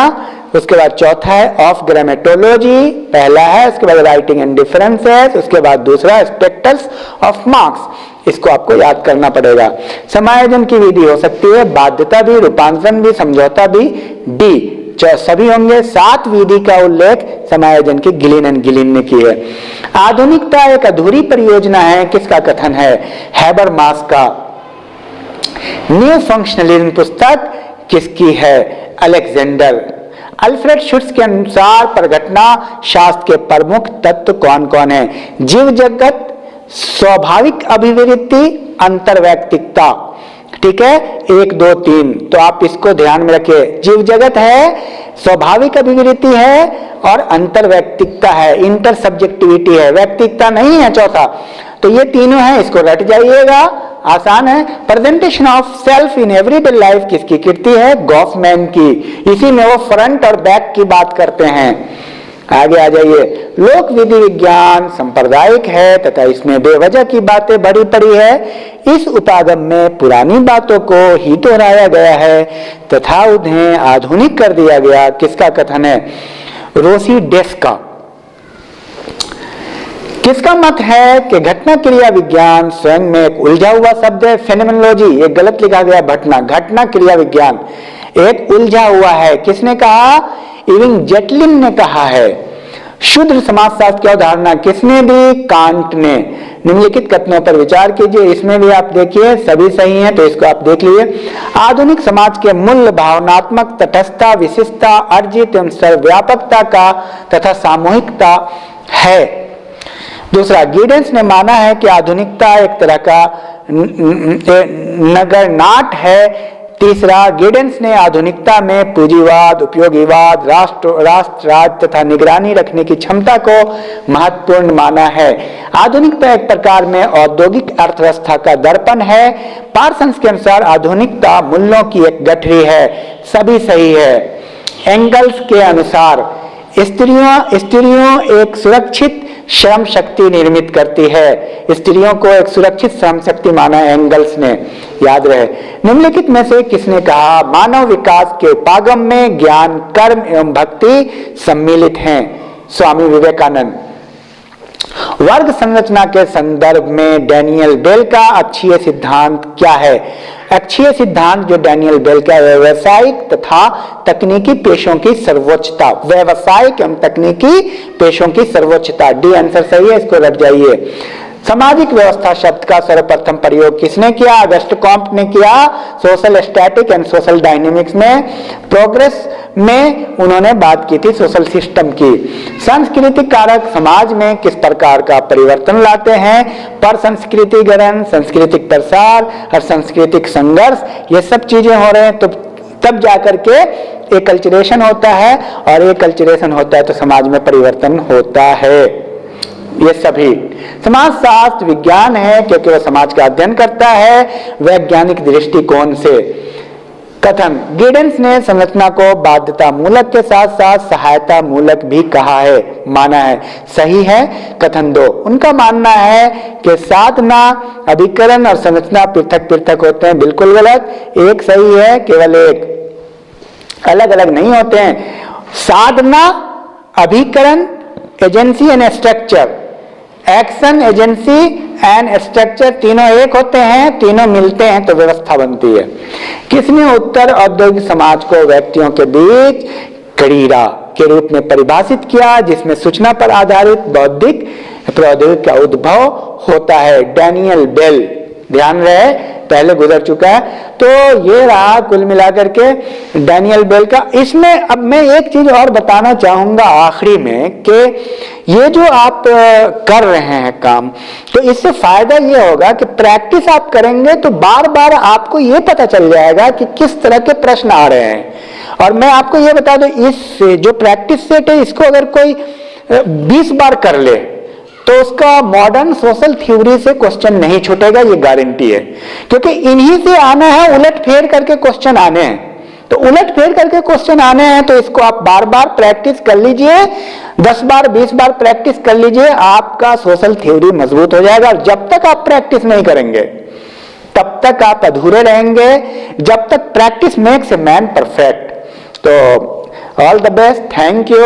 उसके बाद चौथा है ऑफ ग्रामेटोलॉजी, पहला है, उसके बाद राइटिंग एंड डिफरेंसेस, उसके बाद दूसरा स्पेक्ट्रल्स ऑफ मार्क्स। इसको आपको याद करना पड़ेगा। समायोजन की विधि हो सकती है बाध्यता भी, रूपांतरण भी, समझौता भी, डी सभी होंगे। 7 विधि का उल्लेख समायोजन की गिलिन एंड गिलिन ने की है। आधुनिकता एक अधूरी परियोजना है, किसका कथन है? हैबरमास का। न्यू फंक्शनलिज्म पुस्तक किसकी है? अलेक्जेंडर। अल्फ्रेड शुट्ज के अनुसार परघटना शास्त्र के प्रमुख तत्व कौन कौन है? जीव जगत, स्वाभाविक अभिवृत्ति, अंतर्वैयक्तिकता। ठीक है, 1 2 3, तो आप इसको ध्यान में रखिए। जीव जगत है, स्वाभाविक अभिवृत्ति है और अंतर्वैयक्तिकता है, इंटर सब्जेक्टिविटी है, व्यक्तिकता नहीं है चौथा। तो ये तीनों हैं, इसको रट जाइएगा, आसान है। Presentation of self in everyday life किसकी कृति है? गॉफमैन की। इसी में वो फ्रंट और बैक की बात करते हैं। आगे आ जाइए, लोक विधि विज्ञान सांप्रदायिक है तथा इसमें बेवजह की बातें भरी पड़ी है। इस उपागम में पुरानी बातों को ही दोहराया गया है तथा उन्हें आधुनिक कर दिया गया। किसका कथन है? रोसी डेस्का। किसका मत है कि घटना क्रिया विज्ञान स्वयं में एक उलझा हुआ शब्द है? फेनोमेनोलॉजी, ये गलत लिखा गया, घटना क्रिया विज्ञान एक उलझा हुआ है। किसने कहा? इविंग जेटलिन ने कहा है। शुद्ध समाजशास्त्र की अवधारणा किसने दी? कांट ने। निम्नलिखित कथनों पर विचार कीजिए। इसमें भी आप देखिए सभी सही हैं, तो इसको आप देख लीजिए। आधुनिक समाज के मूल्य भावनात्मक तटस्थता, विशिष्टता, अर्जित एवं सर्वव्यापकता का तथा सामूहिकता है। दूसरा, गिडेंस ने माना है कि आधुनिकता एक तरह का नगरनाट है। तीसरा, गिडेंस ने आधुनिकता में पूंजीवाद, उपयोगीवाद, राष्ट्र राज तथा निगरानी रखने की क्षमता को महत्वपूर्ण माना है। आधुनिकता एक प्रकार में औद्योगिक अर्थव्यवस्था का दर्पण है। पार्सन्स के अनुसार आधुनिकता मूल्यों की एक गठरी है। सभी सही है। एंगल्स के अनुसार स्त्रियों एक सुरक्षित श्रम शक्ति निर्मित करती है। स्त्रियों को एक सुरक्षित श्रम शक्ति माना एंगल्स ने, याद रहे। निम्नलिखित में से किसने कहा? मानव विकास के उपागम में ज्ञान, कर्म एवं भक्ति सम्मिलित हैं। स्वामी विवेकानंद। वर्ग संरचना के संदर्भ में डैनियल बेल का अक्षीय सिद्धांत क्या है? अक्षीय सिद्धांत जो डैनियल बेल का व्यावसायिक तथा तकनीकी पेशों की सर्वोच्चता, व्यावसायिक एवं तकनीकी पेशों की सर्वोच्चता, डी आंसर सही है, इसको रट जाइए। सामाजिक व्यवस्था शब्द का सर्वप्रथम प्रयोग किसने किया? अगस्ट कॉम्ट ने किया। Social static and social dynamics में प्रोग्रेस में उन्होंने बात की थी सोशल सिस्टम की। सांस्कृतिक कारक समाज में किस प्रकार का परिवर्तन लाते हैं? पर संस्कृतिकरण, सांस्कृतिक प्रसार और सांस्कृतिक संघर्ष, ये सब चीजें हो रहे हैं, तो तब जाकर के एक कल्चरेशन होता है, और एक कल्चरेशन होता है तो समाज में परिवर्तन होता है। ये सभी समाजशास्त्र विज्ञान है क्योंकि वह समाज का अध्ययन करता है वैज्ञानिक दृष्टिकोण से। कथन, गिडेंस ने संरचना को बाध्यता मूलक के साथ साथ सहायता मूलक भी कहा है, माना है। सही है। कथन 2, उनका मानना है कि साधना, अभिकरण और संरचना पृथक पृथक होते हैं। बिल्कुल गलत। एक सही है, केवल एक, अलग अलग नहीं होते हैं। साधना, अभिकरण, agency and structure, action, agency and structure, तीनों एक होते हैं, तीनों मिलते हैं तो व्यवस्था बनती है। किसने उत्तर औद्योगिक समाज को व्यक्तियों के बीच कड़ीरा के रूप में परिभाषित किया जिसमें सूचना पर आधारित बौद्धिक प्रौद्योगिकी का उद्भव होता है? Daniel Bell. ध्यान रहे, पहले गुजर चुका है। तो ये रहा कुल मिलाकर के डैनियल बेल का। इसमें अब मैं एक चीज और बताना चाहूंगा आखिरी में कि ये जो आप कर रहे हैं काम, तो इससे फायदा ये होगा कि प्रैक्टिस आप करेंगे तो बार बार आपको ये पता चल जाएगा कि किस तरह के प्रश्न आ रहे हैं। और मैं आपको ये बता दूं, इस जो प्रैक्टिस सेट है इसको अगर कोई 20 बार कर ले तो उसका मॉडर्न सोशल थ्योरी से क्वेश्चन नहीं छूटेगा, ये गारंटी है, क्योंकि इन्हीं से आना है, उलट फेर करके क्वेश्चन आने हैं। तो उलट फेर करके क्वेश्चन आने हैं, तो इसको आप बार बार प्रैक्टिस कर लीजिए, 10 बार 20 बार प्रैक्टिस कर लीजिए, आपका सोशल थ्योरी मजबूत हो जाएगा। जब तक आप प्रैक्टिस नहीं करेंगे तब तक आप अधूरे रहेंगे, जब तक practice makes a man perfect. तो all the best, thank you.